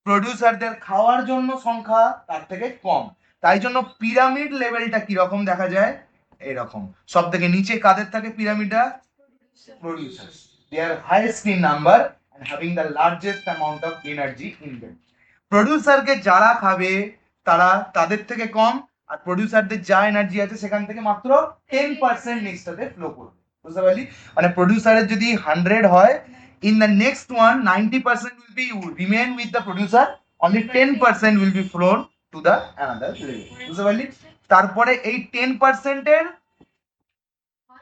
প্রডিউসারদের খাওয়ার জন্য সংখ্যা তার থেকে কম। তাই জন্য পিরামিড লেভেলটা কিরকম দেখা যায়? এরকম। সব থেকে নিচে কাদের থাকে পিরামিডটা? Producers. They are highest in number and having the largest amount of energy in them. প্রডিউসারকে যারা খাবে তারা তাদের থেকে কম, আর প্রডিউসারদের যা এনার্জি আছে সেখান থেকে মাত্র 10% নেক্সটটাতে ফ্লো করবে। বুঝতে পারলি? মানে প্রডিউসারের যদি 100 হয়, in the next one 90% will be remain with the producer only 10% will be flown to the another level. বুঝতে পারলি? তারপরে এই 10% এর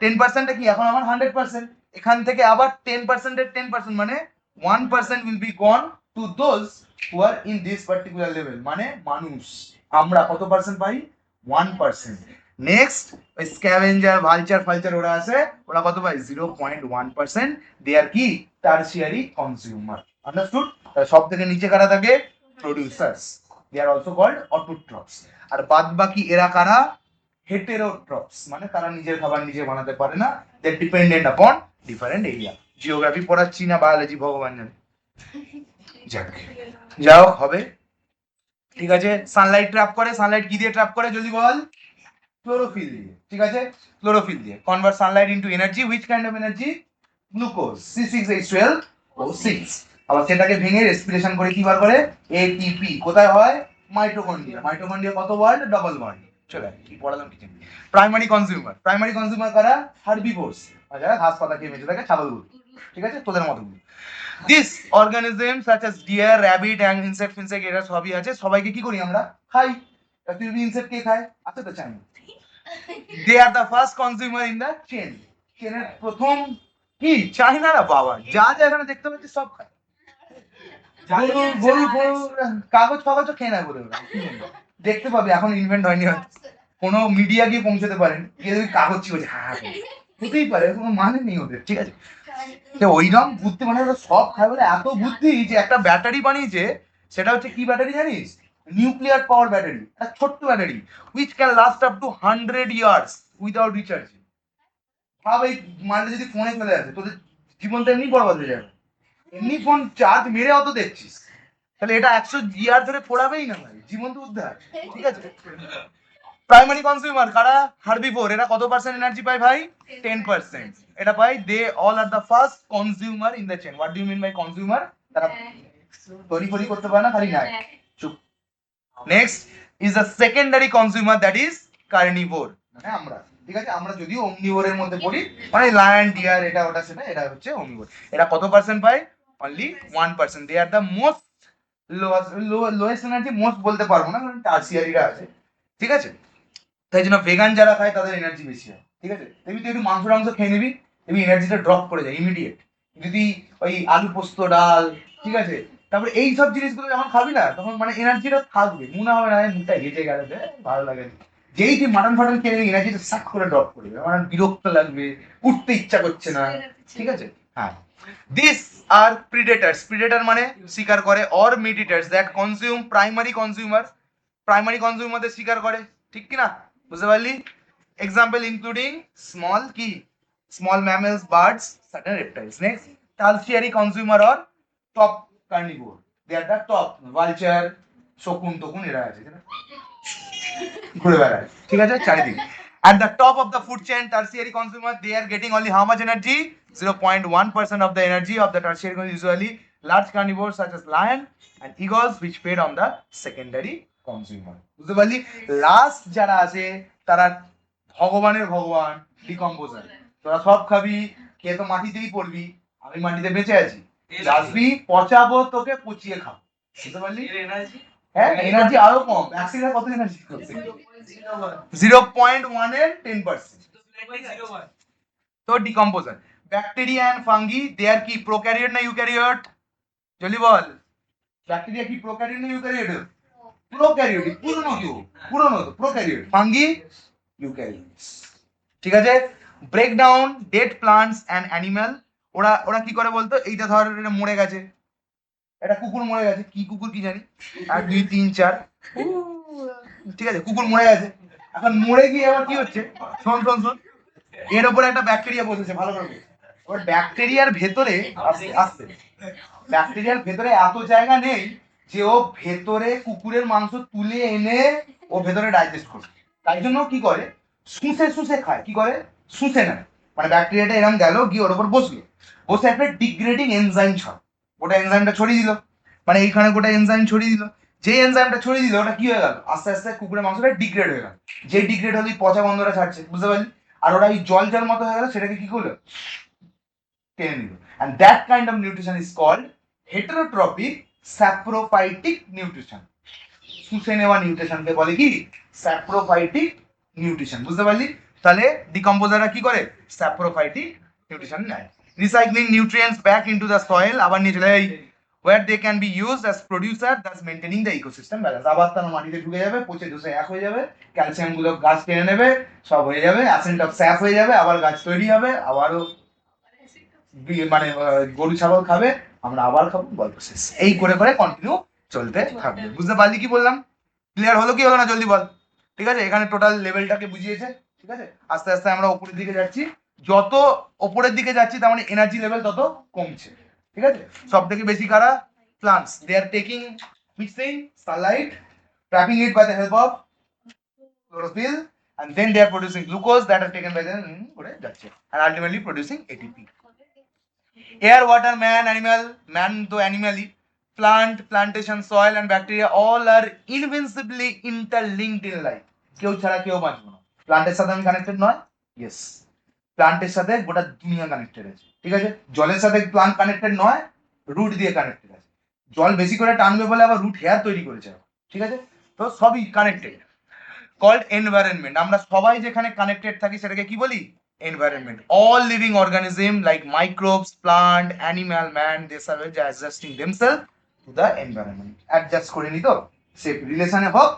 10% কি এখন আমার 100%, এখান থেকে আবার 10% এর 10% মানে 1% will be gone to those who are in this particular level, মানে মানুষ। আমরা কত পার্সেন্ট পাই? 1%। নেক্সট ওই স্ক্যাভেঞ্জার ভালচার ফালচার ওরা আছে, ওরা কত পাই? 0.1%। দে আর কি টারশিয়ারি কনজিউমার। আন্ডারস্টুড? সব থেকে নিচে কারা থাকে? Producers. They are also called autotrophs. আর বাদ বাকি এরা কারা? হেটেরোট্রপস, মানে তারা নিজের খাবার নিজে বানাতে পারে না, দে ডিপেন্ডেন্ট আপন ডিফারেন্ট এরিয়া। জিওগ্রাফি পড়াচ্ছি না বায়োলজি, ভগবান জানে। যাক, যাও হবে। ঠিক আছে, সানলাইট ট্র্যাপ করে। সানলাইট কি দিয়ে ট্র্যাপ করে জলদি বল? ক্লোরোফিল দিয়ে। ঠিক আছে, ক্লোরোফিল দিয়ে convert Sunlight into energy. Which kind of energy? Glucose, C6H12O6। আবার সেটাকে ভেঙে রেসপিরেশন করে কি বার করে? এটিপি। কোথায় হয়? মাইটোকন্ড্রিয়া। মাইটোকন্ড্রিয়া কত ওয়ার্ড? Double walled. চলে কি পড়ালাম কিছু। Primary consumer. প্রাইমারি কনজিউমার কারা? হার্বিভোরস, যারা ঘাস পাতা খেয়ে বেঁচে থাকে, ছাগলগুলো। ঠিক আছে, তোদের মতো। This organism such as deer, rabbit and insect ফিনসেক্ট এরা সবই আছে। সবাইকে কি করি আমরা? খাই। তুই ইনসেক্ট কে খায়? আছে তো চাই। They are the first consumer in the chain. চেনের প্রথম কি? চাইনারা বাবা, যা যা এখানে দেখতে পাচ্ছি সব খায়। গরু গরু গরু কাগজ ফাগজও খেয়ে নেয় বলে ওরা। দেখতে পাবি এখন ইনভেন্ট হয়নি, হয়তো কোনো মিডিয়া গিয়ে পৌঁছতে পারেন, গিয়ে দেখবি কাগজ চিবছে। হ্যাঁ, হতেই পারে, কোনো মানে নেই ওদের। ঠিক আছে, ওইরকম বুদ্ধি, মানে ওরা সব খায় বলে এত বুদ্ধি যে একটা ব্যাটারি বানিয়েছে। সেটা হচ্ছে কি ব্যাটারি জানিস? নিউক্লিয়ার পাওয়ার ব্যাটারি, একটা ছোট্ট battery which can last up to 100 years without recharge। ভাব এই মালটা যদি ফোনে চলে আসে, তোদের জীবনটা এমনি বরবাদ হয়ে যাবে। এমনি ফোন চার্জ মেরে অত দেখছিস, তাহলে এটা 100 ইয়ার ধরে পড়াবেই না ভাই, জীবন তো উদ্ধার। ঠিক আছে, প্রাইমারি কনজিউমার কারা? হার্বিভোর। এরা কত পার্সেন্ট এনার্জি পায় ভাই? 10% এটা পাই। They all are the first consumer in the chain. What do you mean by consumer? তারা তৈরি ফরি করতে পারে না, খালি নাই। চুপ। Next is the secondary consumer, that is carnivore, মানে আমরা। ঠিক আছে, আমরা যদিও ওমনিভোরের মধ্যে পড়ি, মানে লায়ন, ডিয়ার, এটা ওটা সেটা, এরা হচ্ছে ওমনিভোর। এরা কত পার্সেন্ট পায়? Only 1%। They are the most lowest energy. Most বলতে পারবো না, কারণ টার্সিয়ারিরা আছে। ঠিক আছে, তাই জন্য ভেগান যারা খায় তাদের এনার্জি বেশি হয়। ঠিক আছে, তুই একটু মাংস টাংস খেয়ে নিবি, তুমি এনার্জিটা ড্রপ করে যায় ইমিডিয়েট। যদি ওই আলু পোস্ত ডাল, ঠিক আছে, তারপরে এই সব জিনিসগুলো যখন খাবি না, তখন মানে এনার্জিটা থাকবে, মনে হবে না মুখটা হেঁটে গেছে, ভালো লাগে। যেই তুই মাটন ফাটন খেয়ে নিবি, এনার্জিটা সাক করে ড্রপ করে দেবে, আমার বিরক্ত লাগবে, উঠতে ইচ্ছা করছে না। ঠিক আছে, হ্যাঁ। This R প্রিডেটার্স। প্রিডেটার মানে শিকার করে, or meditators that consume primary consumer. Primary কনজিউমারদের শিকার করে, ঠিক কি না? বুঝতে পারলি? এক্সাম্পল ইনক্লুডিং স্মল কি? Small mammals, birds, certain reptiles. Next tertiary consumer or top carnivore. They are the top. Vulture, শকুন টকুন এরা আছে, ঘুরে বেড়ায়। ঠিক আছে, চারিদিকে। At the top of the food chain, tertiary consumer, they are getting only how much energy? 0.1% of the energy of the tertiary consumer, usually large carnivores such as lion and eagles, which feed on the secondary consumer. বুঝতে পারলি? Last যারা আছে তারা ভগবানের ভগবান, decomposer. তোরা সব খাবি, খেয়ে তো মাটিতেই পড়বি। আমি মাটিতে বেঁচে আছি, আসবি পচাবো, তোকে পচিয়ে খাবো। বুঝতে পারলি? এনার্জি হ্যাঁ, এনার্জি আরো কম। ব্যাকটেরিয়া কত এনার্জি? 0.1 এর 10%। তো decomposer. Bacteria and fungi, they are কি প্রোক্যারিওট না ইউক্যারিওট? জলদি বল, ব্যাকটেরিয়া কি প্রোক্যারিওট না ইউক্যারিওট? প্রোক্যারিওট। পুরনো তো প্রোক্যারিওট। Fungi eukaryotes. ঠিক আছে, break down dead plants and animal. ওরা ওরা কি করে বলতো? এইটা ধর এটা মরে গেছে, এটা কুকুর মরে গেছে, কি কুকুর কি জানি, 1 2 3 4, ঠিক আছে, কুকুর মরে গেছে। এখন মরে গিয়ে আবার কি হচ্ছে? শোন শোন শোন, এর উপরে একটা ব্যাকটেরিয়া বসেছে, ভালো করে। ওর ব্যাকটেরিয়ার ভেতরে আসতে ব্যাকটেরিয়ার ভেতরে এত জায়গা নেই যে ও ভেতরে কুকুরের মাংস তুলে এনে ও ভেতরে ডাইজেস্ট করে। তাই জন্য কি করে? শুষে শুষে খায়। কি করে? শুষে নেয়। মানে ব্যাকটেরিয়াটা এরকম গেল, গিয়ে ওর উপর বসলো, বসে একটা ডিগ্রেডিং এনজাইম ছড়, ওটা এনজাইমটা ছড়িয়ে দিল, মানে এইখানে গোটা এনজাইম ছড়িয়ে দিল। যে এনজাইমটা ছড়িয়ে দিল, ওটা কি হয়ে গেল? আস্তে আস্তে কুকুরের মাংসটা ডিগ্রেড হয়ে গেল। যে ডিগ্রেড হলে পচা গন্ধটা ছাড়ছে, বুঝতে পারলি? আর ওরা এই জল জল মতো হয়ে গেল, সেটাকে কি করলো? টেনে নিল। And that kind of nutrition is called heterotrophic saprophytic nutrition. শুষে নেওয়া নিউট্রিশনকে বলে কি স্যাপ্রোফাইটিক নিউট্রিশন, বুঝতে পারলি? তাহলে ডিকম্পোজাররা কি করে স্যাপ্রোফাইটিক নিউট্রিশন নেয়। Recycling nutrients back into the soil, আবার নিয়ে চলে যায় where they can be used as producer thus maintaining the ecosystem balance। আবার তারা মাটিতে ঢুকে যাবে, পচে ধসে এক হয়ে যাবে, ক্যালসিয়াম গুলো গাছ টেনে নেবে, সব হয়ে যাবে, অ্যাসেন্ট অফ স্যাপ হয়ে যাবে, আবার গাছ তৈরি হবে, আবারও মানে গরু ছাগল খাবে, আমরা আবার খাবো, গল্প শেষ। এই করে করে কন্টিনিউ চলতে থাকবে। বুঝতে পারলি কি বললাম? ক্লিয়ার হলো কি হলো না জলদি বল। ঠিক আছে, এখানে টোটাল লেভেলটাকে বুঝিয়েছে। ঠিক আছে, আস্তে আস্তে আমরা উপরের দিকে যাচ্ছি, যত উপরের দিকে যাচ্ছি তার মানে এনার্জি লেভেল তত কমছে। ঠিক আছে, সব থেকে বেশি কারা? Plants. They are taking which thing? Sunlight, trapping it by the help of chlorophyll, and then they are producing glucose that are taken by them করে যাচ্ছে, and ultimately producing ATP. Air, water, man, animal, man to animally, plant, plantation, soil and bacteria all are invincibly interlinked in life. কেউ ছাড়া কেউ বাঁচবে না। প্লান্টের সাথে আমি কানেক্টেড নয়? ইয়েস, প্লান্টের সাথে গোটা দুনিয়া কানেক্টেড আছে। ঠিক আছে, জলের সাথে প্লান্ট কানেক্টেড নয়, রুট দিয়ে কানেক্টেড আছে। জল বেশি করে টানবে বলে আবার রুট হেয়ার তৈরি করেছে। ঠিক আছে, তো সবই কানেক্টেড। কল্ড এনভায়রনমেন্ট, আমরা সবাই যেখানে কানেক্টেড থাকি সেটাকে কি বলি? Environment. All living organism like microbes, plant, animal, man, they serve as adjusting themselves to the environment. Adjust করে নি তো, সে রিলেশনে হোক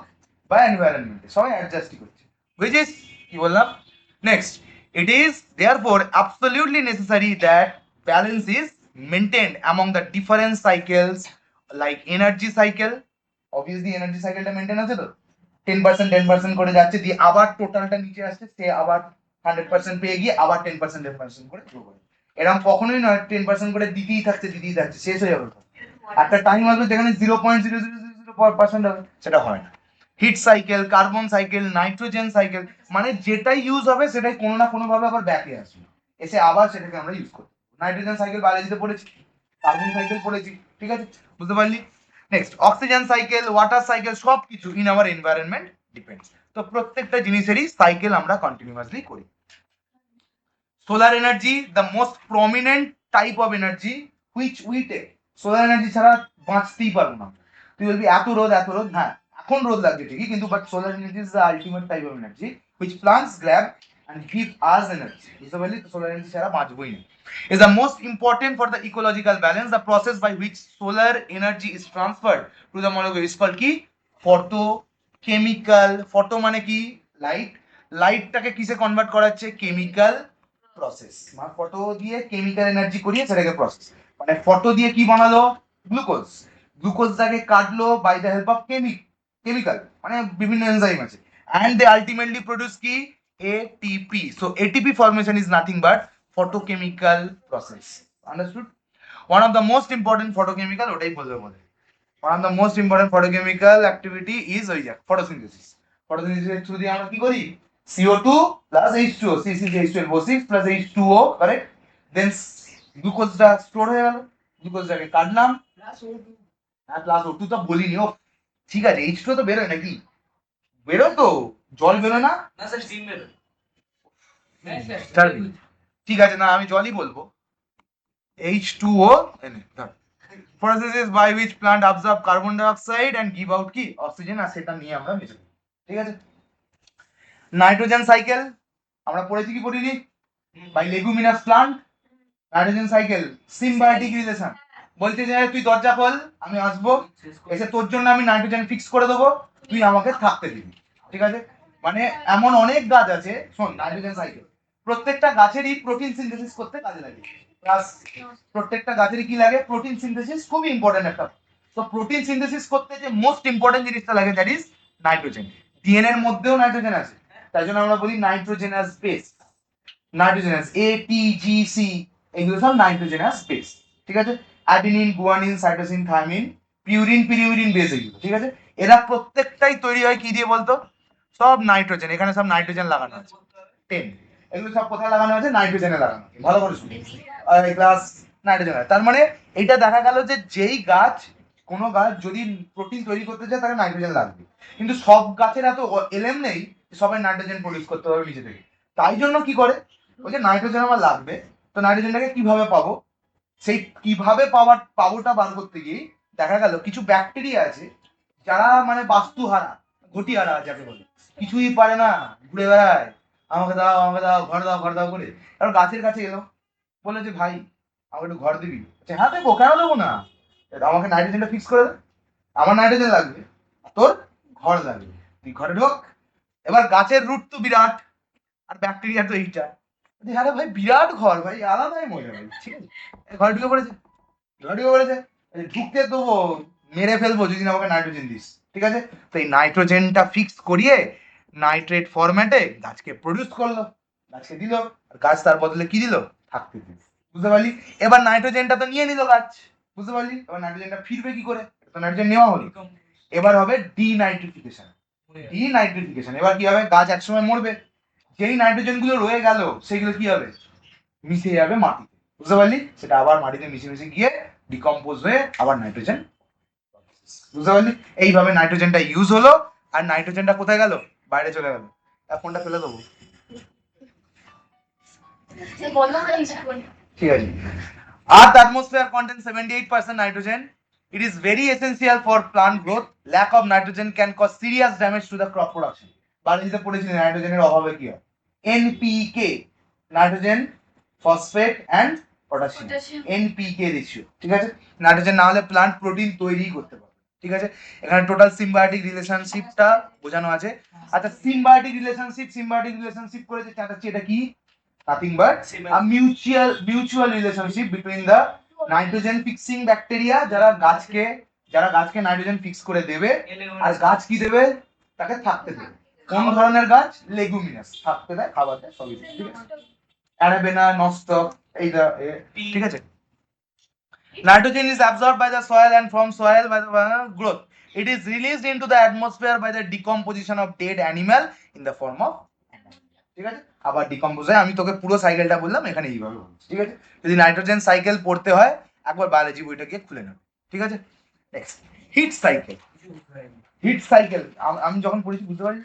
বা এনভায়রনমেন্টে, সবাই অ্যাডজাস্টই করছে। which is কি বললাম? Next, it is therefore absolutely necessary that balance is maintained among the different cycles like energy cycle. Obviously energy cycleটা মেনটেন আছে তো, 10% 10% করে যাচ্ছে, দিয়ে আবার টোটালটা নিচে আসছে, সে আবার 100% পেয়ে গিয়ে আবার 10% 10% করে গ্রো করে। এরকম কখনোই নয় 10% করে দিতেই থাকছে, শেষ হয়ে যাবে। একটা টাইম আসবে যেখানে 0.0000% হবে, সেটা হয় না। Heat cycle, carbon cycle, nitrogen cycle, মানে যেটাই ইউজ হবে সেটাই কোনো না কোনো ভাবে আবার ব্যাকে আসবে, এসে আবার সেটাকে আমরা ইউজ করব। নাইট্রোজেন সাইকেল বায়োলজিতে পড়েছি, কার্বন সাইকেল পড়েছি। ঠিক আছে, বুঝতে পারলি? Next, oxygen cycle, water cycle, সব কিছু ইন আওয়ার এনভায়রনমেন্ট ডিপেন্ডস। তো প্রত্যেকটা জিনিসেরই সাইকেল আমরা কন্টিনিউয়াসলি করি। Solar energy, the most prominent type of energy which we take. Solar energy ছাড়া বাঁচতেই পারবো না। তুই বলবি এত রোদ, হ্যাঁ এখন রোদ লাগছে ঠিকই, কিন্তু but solar energy is the ultimate type of energy which plants grab and give us energy. বুঝতে পারলি? সোলার এনার্জি ছাড়া বাঁচবোই না। is the most important for the ecological balance. The process by which solar energy is transferred to the molecule is called কি? photochemical. Photo মানে কি? Light. লাইটটাকে কিসে convert করা হচ্ছে? Chemical process. মানে ফটো দিয়ে কেমিক্যাল এনার্জি করিয়ে সেটাকে প্রসেস, মানে ফটো দিয়ে কি বানালো? গ্লুকোজ। গ্লুকোজটাকে কাটলো by the help of chemical, মানে বিভিন্ন এনজাইম আছে, and they ultimately produce কি? ATP. So ATP formation is nothing but photochemical process. Understood? One of the most important photochemical, ওটাই বলবে বলে, one of the most important photochemical activity is ওই যে photosynthesis. photosynthesis through দিয়ে আমরা কি করি? CO2 plus H2O, C6H12O6 plus H2O, correct? Then গ্লুকোজটা স্টোর হয়ে গেল, গ্লুকোজটাকে কাটলাম, হ্যাঁ প্লাস O2 তো বলিনি। ও ঠিক আছে, H2O তো বেরোয় নাকি? বেরোয় তো, জল বেরোয় না? না স্যার স্টিম বেরোয়। ঠিক আছে, না আমি জলই বলবো। H2O, processes by which plant absorb carbon dioxide and give out কি? অক্সিজেন, আর সেটা নিয়ে আমরা বেঁচে থাকি। ঠিক আছে, নাইট্রোজেন সাইকেল আমরা পড়েছি কি পড়িনি? By leguminous plant, nitrogen cycle symbiotic relation. বলতে যে তুই দরজা খোল, আমি আসবো, এসে তোর জন্য আমি নাইট্রোজেন ফিক্স করে দেবো, তুই আমাকে থাকতে দিবি। ঠিক আছে, মানে এমন অনেক গাছ আছে, শোন নাইট্রোজেন সাইকেল প্রত্যেকটা গাছেরই প্রোটিন সিনথেসিস করতে কাজে লাগে। প্লাস প্রত্যেকটা গাছেরই কি লাগে? প্রোটিন সিনথেসিস, খুবই ইম্পর্টেন্ট একটা। তো প্রোটিন সিনথেসিস করতে যে মোস্ট ইম্পর্টেন্ট জিনিসটা লাগে দ্যাট ইজ নাইট্রোজেন। ডিএনএ এর মধ্যেও নাইট্রোজেন আছে, তাই জন্য আমরা বলি নাইট্রোজেনাস বেস। নাইট্রোজেনাস ATGC, এগুলো সব নাইট্রোজেনাস বেস। ঠিক আছে, adenine, guanine, cytosine, thymine, purine, pyrimidine base এগুলো। ঠিক আছে, এরা প্রত্যেকটাই তৈরি হয় কি দিয়ে বলতো? সব নাইট্রোজেন। এখানে সব নাইট্রোজেন লাগানো আছে 10, এগুলো সব কোথায় লাগানো আছে? নাইট্রোজেনে লাগানো আছে। ভালো করে শুনুন, ক্লাস নাইট্রোজেন। তার মানে এটা দেখা গেল যে যেই গাছ, কোনো গাছ যদি প্রোটিন তৈরি করতে চায় তাকে নাইট্রোজেন লাগবে, কিন্তু সব গাছের এত এলএম নেই সবাই নাইট্রোজেন প্রডিউস করতে পারবে নিজে থেকে। তাই জন্য কি করে? ওই যে নাইট্রোজেন আমার লাগবে, তো নাইট্রোজেনটাকে কিভাবে পাবো? সেই কিভাবে পাবোটা বার করতে গিয়ে দেখা গেল কিছু ব্যাকটেরিয়া আছে যারা মানে বাস্তুহারা, ঘটিহারা যাকে বলে, কিছুই পারে না, ঘুরে বেড়ায়, আমাকে দাও আমাকে দাও, ঘর দাও করে। আর গাছের কাছে এলো, বললো যে ভাই আমাকে একটু ঘর দিবি? বলছে, হ্যাঁ দেবো, কেন দেবো না, আমাকে নাইট্রোজেনটা ফিক্স করে দে, আমার নাইট্রোজেন লাগবে, তোর ঘর লাগবে, তুই ঘরে ঢোক। এবার গাছের রুট তো বিরাট, আর ব্যাকটেরিয়া তো এইটা, বলছে, হ্যাঁ রে ভাই বিরাট ঘর ভাই, আলাদাই মজা ভাই, ঠিক আছে। ঘরে ঢুকে পড়েছে, ঘরে ঢুকে পড়েছে, বলছে, ঢুকতে দেবো, মেরে ফেলবো যদি না আমাকে নাইট্রোজেন দিস, ঠিক আছে। তো এই নাইট্রোজেনটা ফিক্স করিয়ে নাইট্রেট ফরম্যাটে গাছকে প্রডিউস করলো, গাছকে দিল, আর গাছ তার বদলে কি দিল, থাকতে দিল, বুঝতে পারলি। এবার নাইট্রোজেনটা তো নিয়ে নিল গাছ, বুঝতে পারলি। এবার নাইট্রোজেনটা ফিরবে কি করে, তো নাইট্রোজেন নেওয়া হলো, এবার হবে ডিনাইট্রিফিকেশন। ডিনাইট্রিফিকেশন, এবার কি হবে, গাছ একসময় মরবে, যেই নাইট্রোজেন গুলো রয়ে গেল সেগুলো কি হবে, মিশে যাবে মাটিতে, বুঝতে পারলি, সেটা আবার মাটিতে মিশে মিশে গিয়ে ডিকম্পোজ হয়ে আবার নাইট্রোজেন, বুঝতে পারলি। এইভাবে নাইট্রোজেনটা ইউজ হলো, আর নাইট্রোজেনটা কোথায় গেল, বাইরে চলে গেল। ফোনটা ফেলে দেবো, ঠিক আছে। Earth atmosphere contains 78% nitrogen. It is very essential for plant growth. Lack of nitrogen can cause serious damage to the crop production. বায়োলজিতে পড়েছিলেন নাইট্রোজেনের অভাবে কি হয়, NPK, nitrogen phosphate and potassium, NPK ratio, ঠিক আছে। নাইট্রোজেন না হলে প্লান্ট প্রোটিন তৈরি করতে পারবে, ঠিক আছে। এখানে টোটাল সিম্বায়োটিক রিলেশনশিপটা বোঝানো আছে। আচ্ছা, সিম্বায়োটিক রিলেশনশিপ করেছে চাটাচ্ছি, এটা কি, nothing but a mutual relationship between the nitrogen fixing bacteria, যারা গাছকে নাইট্রোজেন ফিক্স করে দেবে, আর গাছ কি দেবে, তাকে থাকতে দেবে। কোন ধরনের গাছ, লেগুমিনাস, থাকতে দেয়, খাবার দেয়, সবই দেয়, ঠিক আছে। অ্যারাবেনা, নস্টক, ঠিক আছে। Nitrogen is absorbed by the soil and from soil by the growth. It is released into the atmosphere by the decomposition of dead animal in the form of ammonia. ঠিক আছে, আবার ডিকম্পোজ হয়। আমি তোকে পুরো সাইকেলটা বললাম, এখানে এইভাবে বলছি, ঠিক আছে। যদি নাইট্রোজেন সাইকেল পড়তে হয় একবার বায়োলজি বইটা গিয়ে খুলে নেবে, ঠিক আছে। Next, heat cycle. Heat cycle আমি যখন পড়েছি বুঝতে পারিস,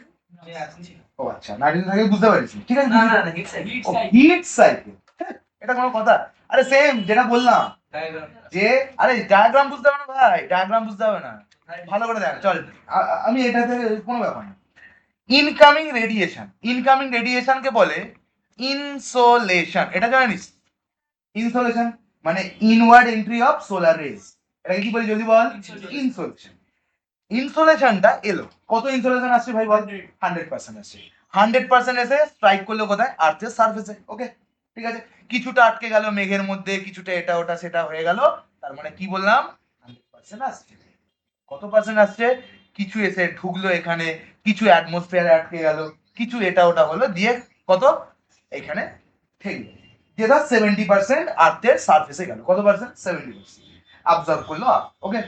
ও আচ্ছা, নাইট্রোজেন সাইকেল বুঝতে পারিস, ঠিক আছে। না না না হিট সাইকেল হিট সাইকেল, এটা কোনো কথা, আরে সেম যেটা বললাম, যে আরে ডায়াগ্রাম বুঝতে হবে না ভাই, ডায়াগ্রাম বুঝতে হবে না, ভালো করে দেখ, চল আমি এটাতে কোনো ব্যাপার না। ইনকামিং রেডিয়েশনকে বলে ইনসোলেশন, এটা জানিস, ইনসোলেশন মানে inward entry of solar rays, এটাকে কি বলি জলদি বল, ইনসোলেশন। ইনসোলেশনটা এলো, কত ইনসোলেশন আসছে ভাই বল, 100% আসছে। 100% এসে স্ট্রাইক করলো কোথায়, আর্থের সারফেসে, ওকে, ঠিক আছে। কিছুটা আটকে গেল মেঘের মধ্যে, কিছুটা এটা ওটা সেটা হয়ে গেল, তার মানে কি বললাম, 100% আসছে। কত পার্সেন্ট আসছে, কিছু এসে ঢুকলো এখানে, কিছু অ্যাটমসফিয়ারে আটকে গেল, কিছু এটা ওটা হলো, দিয়ে কত এখানে থেকে দিয়ে ধর 70% আর্থের সারফেসে গেল, কত পার্সেন্ট, 70% অবজার্ভ করলো, ওকে।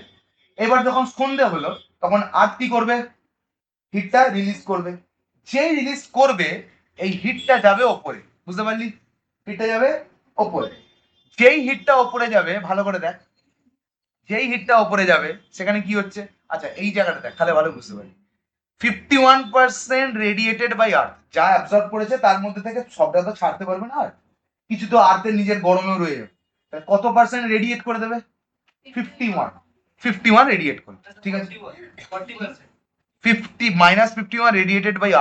এবার যখন সন্ধে হলো তখন আর্থ কি করবে, হিটটা রিলিজ করবে, যেই রিলিজ করবে এই হিটটা যাবে ওপরে, বুঝতে পারলি, হিটটা যাবে ওপরে, যেই হিটটা ওপরে যাবে ভালো করে দেখ, যেই হিটটা ওপরে যাবে সেখানে কি হচ্ছে, আচ্ছা এই জায়গাটা দেখ, তাহলে ভালো বুঝতে পারবি। 51% রেডিয়েটেড বাই আর্থ, যা অ্যাবজর্ব করেছে তার মধ্যে থেকে সবটা তো ছাড়তে পারবে না, আর কিছু তো আর্থের নিজের গরমেও রয়ে যাবে, তাহলে কত পার্সেন্ট রেডিয়েট করে দেবে, 51 রেডিয়েট করবে, ঠিক আছে। 51 রেডিয়েটেড বাই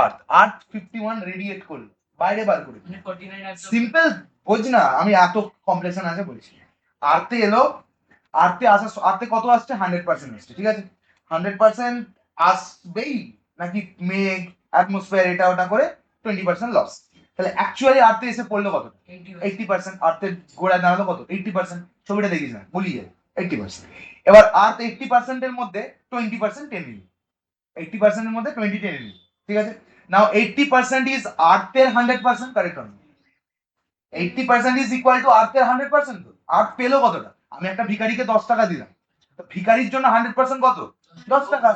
আর্থ 51 রেডিয়েট করলো, বাইরে বার করে, সিম্পল বোঝ না, আমি এত কমপ্লেক্সন আছে বলছি। আর্থে এলো, আর্থে কত আসছে, 100% আসছে, ঠিক আছে। 100% আসবেই নাকি, মেঘ অ্যাটমসফিয়ার এটা ওটা করে 20% লস, তাহলে অ্যাকচুয়ালি আর্থে এসে পড়লো কত, 80%। আর্থের গোড়ায় দাঁড়ালো কত, 80%, ছবিটা দেখিস না বলি যায়, 80%। এবার আর্থ 80% এর মধ্যে 20% টেনে নিল, 80% এর মধ্যে 20 টেনে নিল, ঠিক আছে। নাও 80% ইজ আর্থের 100%, কারেক্ট হবে, 80% ইজ ইকুয়াল টু আর্থের 100%। তো আর্থ পেলো কতটা, আমি একটা ভিখারিকে 10 টাকা দিলাম, তো ভিখারির জন্য 100% কত, 10 টাকা,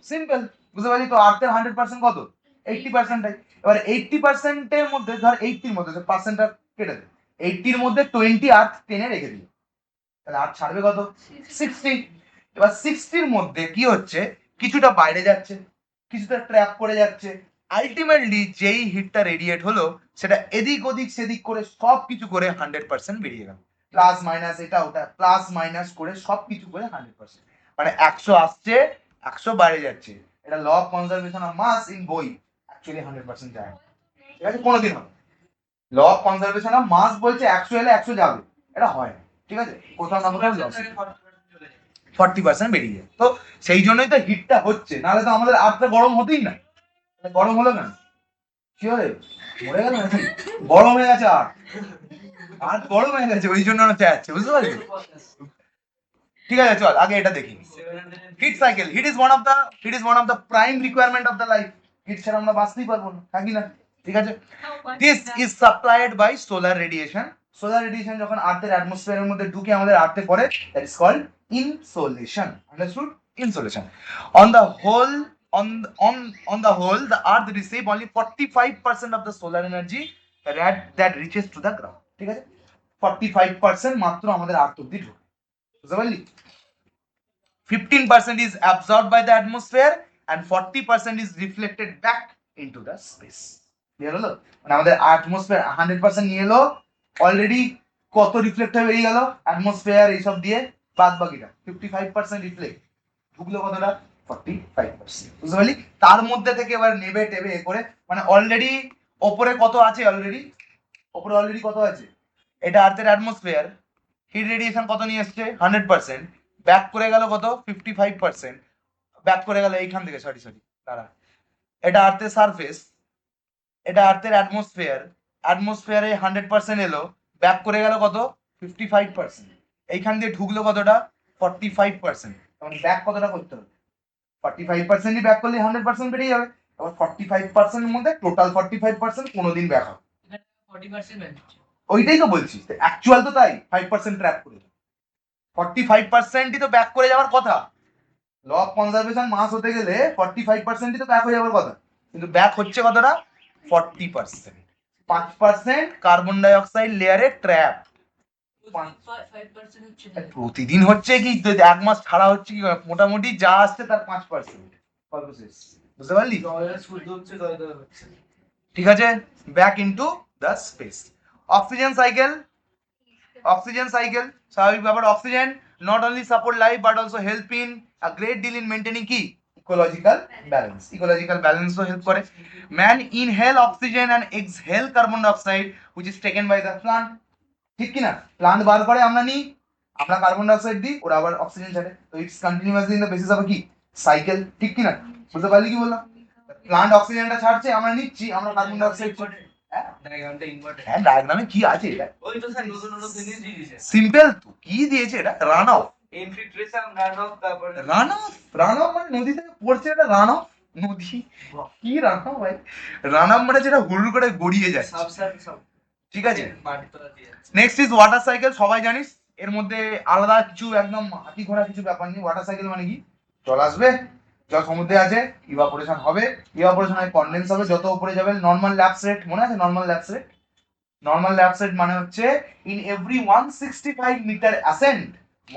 সিম্পল, বুঝতে পারলি। তো আর্থের 100% কত, 80%। এবার 80% এর মধ্যে ধর 80 এর মধ্যে পার্সেন্টটা কেটে দে, 80 এর মধ্যে 20 আর্থ টেনে রেখে দিল, তাহলে আর্থ ছাড়বে কত, 60। এবার 60 এর মধ্যে কি হচ্ছে, কিছুটা বাইরে যাচ্ছে, কিছুটা ট্র্যাপ করে যাচ্ছে, আলটিমেটলি যেই হিটটা রেডিয়েট হলো সেটা এদিক ওদিক সেদিক করে সব কিছু করে 100% বেরিয়ে গেল, প্লাস মাইনাস এটা ওটা প্লাস মাইনাস করে সব কিছু করে 100%। মানে 100 আসছে 100 বাইরে যাচ্ছে। এটা law of conservation of mass in বই অ্যাকচুয়ালি 100% যায় না। ঠিক আছে, কোনোদিন হবে law of conservation of mass বলছে 100 এলে 100 যাবে, এটা হয় না। ঠিক আছে, কোথাও না কোথাও লস 40% বেরিয়ে যায়। তো সেই জন্যই তো হিটটা হচ্ছে, নাহলে তো আমাদের আর্থটা গরম হতেই না। গরম হলো কেন? কি হলে মরে গেল নাকি? গরম হয়ে গেছে আর গরম হয়ে গেছে, ওই জন্য যাচ্ছে, বুঝতে পারলি? ঠিক আছে, চল আগে এটা দেখি। Heat cycle, heat is one of the prime requirement of the life. হিট ছাড়া আমরা বাঁচতেই পারবো না, থাকি না। ঠিক আছে, this is supplied by solar radiation. Solar radiation যখন আর্থের অ্যাটমসফিয়ারের মধ্যে ঢুকে আমাদের আর্থে পড়ে, that is called insolation. Understood? Insolation. On the whole on the whole, the earth receive only 45% of the solar energy that reaches to the ground. ঠিক আছে, 45% মাত্র আমাদের আর্থ অব্দি ঢোকে, বুঝতে পারলি? 15% is absorbed by the atmosphere and 40% is reflected back into the space. Clear হলো? মানে আমাদের অ্যাটমসফিয়ার 100% নিয়ে এলো, অলরেডি কত রিফ্লেক্ট হয়ে বেরিয়ে গেল অ্যাটমসফিয়ার এইসব দিয়ে, বাদ বাকিটা 55% রিফ্লেক্ট, ঢুকলো কতটা? 45%, বুঝতে পারলি? তার মধ্যে থেকে এবার নেবে টেবে এ করে, মানে অলরেডি ওপরে কত আছে, অলরেডি কত আছে, এটা আর্থের অ্যাটমসফিয়ার, হিট রেডিয়েশন কত নিয়ে এসছে? 100%, ব্যাক করে গেল কত? 55%, ব্যাক করে গেল এইখান থেকে, সরি দাঁড়া, এটা আর্থের সারফেস, এটা আর্থের অ্যাটমসফিয়ারে 100% এলো, ব্যাক করে গেল কত? 55%, এইখান দিয়ে ঢুকলো কতটা? 45%, তখন ব্যাক কতটা করতে হবে? 45%ই ব্যাক করলে 100% বেরিয়ে যাবে। এবার 45% এর মধ্যে টোটাল 45% কোনোদিন ব্যাক হবে, 40% ব্যাক হচ্ছে। ওইটাই তো বলছি, অ্যাকচুয়াল তো তাই, 5% ট্র্যাপ করে, 45%ই তো ব্যাক করে যাওয়ার কথা। ল অফ কনজারভেশন মাস হতে গেলে 45%ই তো ব্যাক হয়ে যাওয়ার কথা, কিন্তু ব্যাক হচ্ছে কতটা? 40%। 5% কার্বন ডাই অক্সাইড লেয়ারে ট্র্যাপ। 5% হচ্ছে না। প্রতিদিন হচ্ছে কি, এক মাস ছাড়া হচ্ছে কি, মোটামুটি যা আসছে তার 5%, সর্বশেষ, বুঝতে পারলি? ঠিক আছে, back into the space. Oxygen cycle স্বাভাবিক ব্যাপার। Oxygen not only support life but also help in a great deal in maintaining কি? ইকোলজিক্যাল ব্যালেন্সও হেল্প করে। Man inhale oxygen and exhale carbon dioxide which is taken by the plant. ঠিক কি না? Plant বার করে, আমরা নিই, আমরা কার্বন ডাইঅক্সাইড দিই, ওরা আবার অক্সিজেন ছাড়ে। তো it's continuously in the basis of কি? সাইকেল। ঠিক কি না? বুঝতে পারলি কি বললাম? প্লান্ট অক্সিজেনটা ছাড়ছে, আমরা নিচ্ছি, আমরা কার্বন ডাইঅক্সাইড ছাড়ছি। হ্যাঁ, ডায়াগ্রামে কি আছে এটা? ওই তো স্যার নতুন নতুন জিনিস দিয়ে দিয়েছে। সিম্পল তো, কি দিয়েছে এটা? Run of. Infiltration, run of, তারপরে রান অফ মানে নদী থেকে পড়ছে, এটা রান অফ। নদী কি রান অফ ভাই? রান অফ মানে যেটা হুড় করে গড়িয়ে যায়। সব ঠিক আছে, মাটিতলা দিয়ে আছে। Next is water cycle. সবাই জানিস, এর মধ্যে আলাদা কিছু একদম হাতি ঘোড়া কিছু ব্যাপার নেই। ওয়াটার সাইকেল মানে কি? জল আসবে, জল সমুদ্রে আছে, ইভাপোরেশন হবে, ইভাপোরেশন হয় কনডেন্স হবে, যত উপরে যাবে নর্মাল ল্যাপস রেট, মনে আছে normal lapse rate? Normal lapse rate মানে হচ্ছে in every 165 metre ascent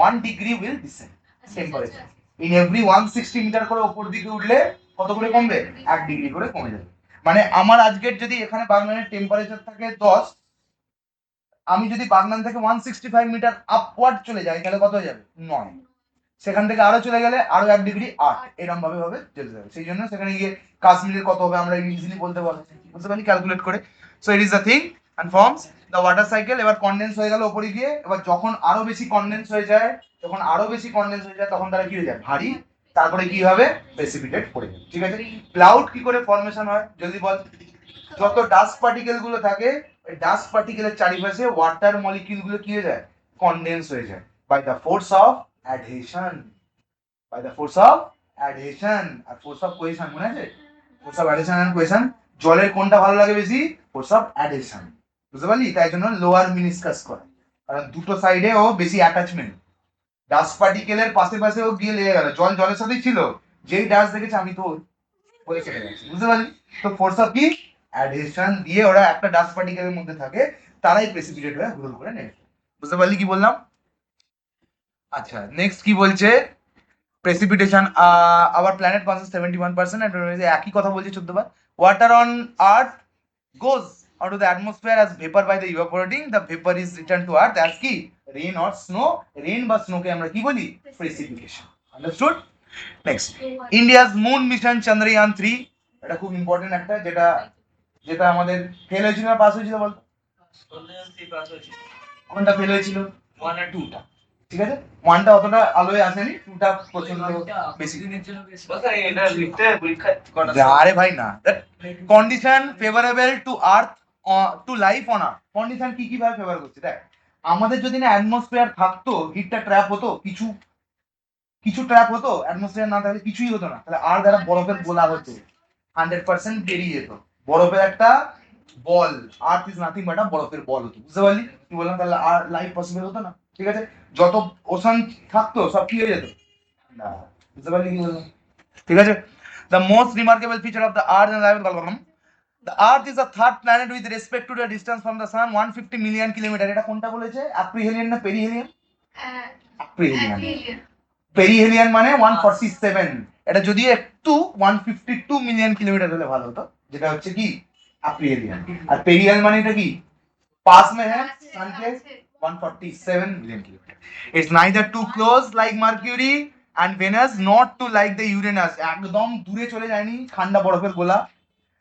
1 degree will descend temperature. In every 160 metre করে উপর দিকে উঠলে কত করে কমবে? 1 ডিগ্রি করে কমে যাবে। মানে আমার আজকের যদি এখানে বাগনানের টেম্পারেচার থাকে 10, আমি যদি বাগনান থেকে 165 মিটার আপওয়ার্ড চলে যাই, তাহলে কত হয়ে যাবে? 9। সেখান থেকে আরো চলে গেলে আরো 1 ডিগ্রি 8, এরকম ভাবে হবে চলে যাবে। সেই জন্য সেখানে গিয়ে কাশ্মীরের কত হবে আমরা ইজিলি বলতে পারবো, বুঝতে পারলি, ক্যালকুলেট করে। So it is the thing and forms the water cycle. এবার কনডেন্স হয়ে গেল উপরে গিয়ে, এবার যখন আরো বেশি কনডেন্স হয়ে যায়, তখন তারা কি হয়ে যায়? ভারী। তারপরে কি হবে? প্রেসিপিটেট পড়ে যাবে। ঠিক আছে, ক্লাউড কি করে ফর্মেশন হয় যদি বল? যত ডাস্ট পার্টিকেল গুলো থাকে, ওই ডাস্ট পার্টিকেলের চারিপাশে ওয়াটার মলিকিউল গুলো কি হয়ে যায়? কনডেন্স হয়ে যায় by the force of adhesion. আর ফোর্স অফ কোহেশন, মনে আছে? Force of adhesion and cohesion, জলের কোনটা ভালো লাগে বেশি? ফোর্স অফ অ্যাডহেশন, বুঝতে পারলি? তাই জন্য লোয়ার মিনিসকাস করে, কারণ দুটো সাইডে ও বেশি অ্যাটাচমেন্ট। ডাস্ট পার্টিকেলের পাশে পাশে ও গিয়ে লেগে গেল, জল জলের সাথেই ছিল, যেই ডাস্ট দেখেছে আমি তো বলে চলে গেছে, বুঝতে পারলি? তো ফোর্স অফ কি? অ্যাডহেশন দিয়ে ওরা একটা ডাস্ট পার্টিকেলের মধ্যে থাকে, তারাই প্রেসিপিটেট হয়ে হুড় করে নেয়। বুঝতে পারলি কি বললাম? আচ্ছা, নেক্সট কি বলছে? Precipitation, our planet consist 71% and একই কথা বলছে 14 বার। Water on earth goes out of the atmosphere as vapor by the evaporating, the vapor is returned to earth as কি? Rain or snow. রেন বা স্নোকে আমরা কি বলি? Precipitation. Understood? Next, India's moon mission Chandrayaan 3, এটা খুব ইম্পর্টেন্ট একটা, যেটা যেটা আমাদের ফেল হয়েছিল না পাস হয়েছিল বলতো? চন্দ্রযান-3 পাস হয়েছিল। কোনটা ফেল হয়েছিল? 1 আর 2 টা। ঠিক আছে, ওয়ানটা অতটা আলোয় আসেনি, টুটা প্রচন্ড বেশি। দিনের জন্য বেশ বলতে এটা লিখতে পরীক্ষায় কটা আরে ভাই না, condition favourable to earth, to life on earth. Condition কি কি ভাবে ফেভার করছে দেখ, আমাদের যদি না অ্যাটমসফিয়ার থাকতো, হিটটা ট্র্যাপ হতো, কিছু কিছু ট্র্যাপ হতো, অ্যাটমসফিয়ার না থাকলে কিছুই হতো না, তাহলে আর দ্বারা বরফের গোলা হতো, 100% বেরিয়ে যেত, বরফের একটা বল, আর্থ ইজ নাথিং বাট বরফের বল হতো, বুঝতে পারলি কি বললাম? তাহলে আর লাইফ পসিবল হতো না, ঠিক আছে? যত ওশান থাকতো সব কি হয়ে যেত না, বুঝতে পারলি কি বললাম? ঠিক আছে, the most remarkable feature of the earth and life বললাম, the earth is the third planet with respect to the distance from the sun 150 million kilometre. এটা কোনটা বলেছে? অ্যাপ্রিহেলিয়ান না পেরিহেলিয়ান? অ্যাপ্রিহেলিয়ান। পেরিহেলিয়ান মানে 147, এটা যদি একটু 152 মিলিয়ন কিলোমিটার হলে ভালো হতো, যেটা হচ্ছে কি অ্যাপ্রিহেলিয়ান। আর পেরিয়াল মানে এটা কি পাস মে হ্যাঁ सन के 147 million kilometre. It's neither too close like Mercury and Venus, not too like the Uranus. একদম দূরে চলে যায়নি ঠান্ডা বরফের গোলা,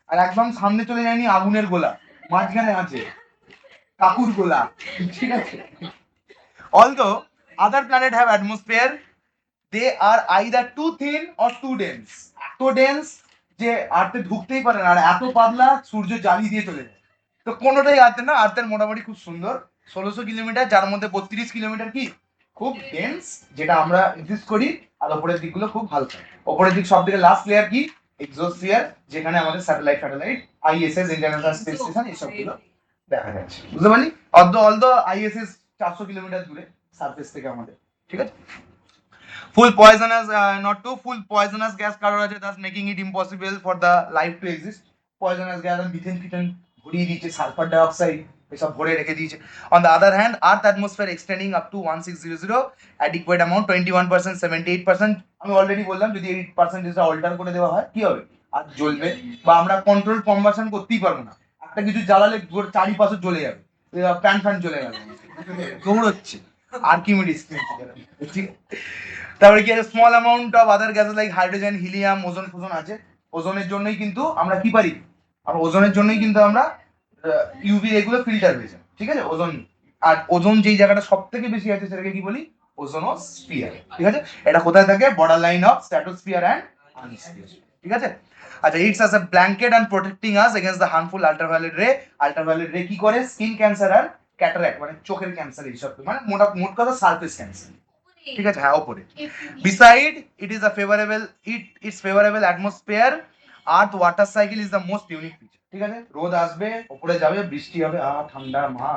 আর একদম সামনে চলে যায়নি আগুনের গোলা, মাঝখানে আছে কাকুর গোলা, ঠিক আছে? Although other planets have atmosphere, they are either too thin or too dense. এত ডেন্স যে আর্থে ঢুকতেই পারে না, আর এত পাতলা সূর্য জ্বালিয়ে দিয়ে চলে যায়। তো কোনোটাই আর্থে না, আর্থের মোটামুটি খুব সুন্দর 1600 কিলোমিটার, যার মধ্যে 32 কিলোমিটার কি খুব ডেন্স, যেটা আমরা এক্সিস্ট করি, আর ওপরের দিকগুলো খুব হালকা। ওপরের দিক সব থেকে লাস্ট লেয়ার কি এক্সোস্ফিয়ার, যেখানে আমাদের satellite ISS international space station এসবগুলো দেখা যাচ্ছে, বুঝতে পারলি? অলদো আইএসএস 400 কিলোমিটার দূরে সারফেস থেকে আমাদের, ঠিক আছে? Full poisonous, not too full poisonous gas কারোর আছে, thus making it impossible for the life to exist. Poisonous gas and methane ভরিয়ে দিয়েছে, সালফার ডাইঅক্সাইড এসব ভরে রেখে দিয়েছে। On the other hand, Earth atmosphere extending up to 1600, adequate amount 21%, 78%। আমি already বললাম যদি 8% অল্টার করে দেওয়া হয় কি হবে, আর জ্বলবে, বা আমরা কন্ট্রোল কম্বাসন করতেই পারবো না, একটা কিছু জ্বালালে চারিপাশে জ্বলে যাবে, ফ্যান জ্বলে গেল, দৌড়চ্ছে আর্কিমিডিস। ঠিক, তারপরে কি আছে, small amount of other gases like hydrogen, helium, ozone ফোজন আছে। ওজোনের জন্যই কিন্তু আমরা কি পারি, আর ওজোনের জন্যই কিন্তু আমরা ইউভি এগুলো ফিল্টার হয়ে যায়, ঠিক আছে? ওজোন, আর ওজোন যেই জায়গাটা সব থেকে বেশি আছে সেটাকে কি বলি, ওজোনোস্ফিয়ার, ঠিক আছে? এটা কোথায় থাকে, border line of stratosphere and আনস্ফিয়ার, ঠিক আছে? আচ্ছা, it's as a blanket and protecting us against the harmful ultraviolet ray. Ultraviolet ray কি করে, স্কিন ক্যান্সার আর ক্যাটারাক্ট মানে চোখের ক্যান্সার, এইসব মানে মোট কথা সারফেস ক্যান্সার, ঠিক আছে? হ্যাঁ ওপরে। Beside it is a favorable, its favorable atmosphere, earth water cycle is the most unique feature, ঠিক আছে? রোদ আসবে, উপরে যাবে, বৃষ্টি হবে, ঠান্ডা মা,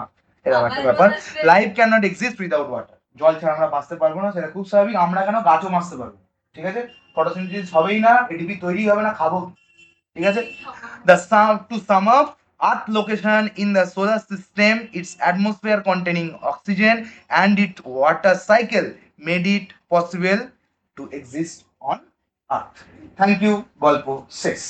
এরকম একটা ব্যাপার। Life can not exist without water. জল ছাড়া আমরা বাঁচতে পারবো না, সেটা খুব স্বাভাবিক। আমরা কেন, গাছও বাঁচতে পারবো না, ঠিক আছে? ফটোসিনথেসিস হবেই না, এটিপি তৈরি হবে না, খাবো, ঠিক আছে? To sum up, Earth location in the solar system, its atmosphere containing oxygen and its water cycle made it possible to exist on Earth. Thank you, গল্প শেষ।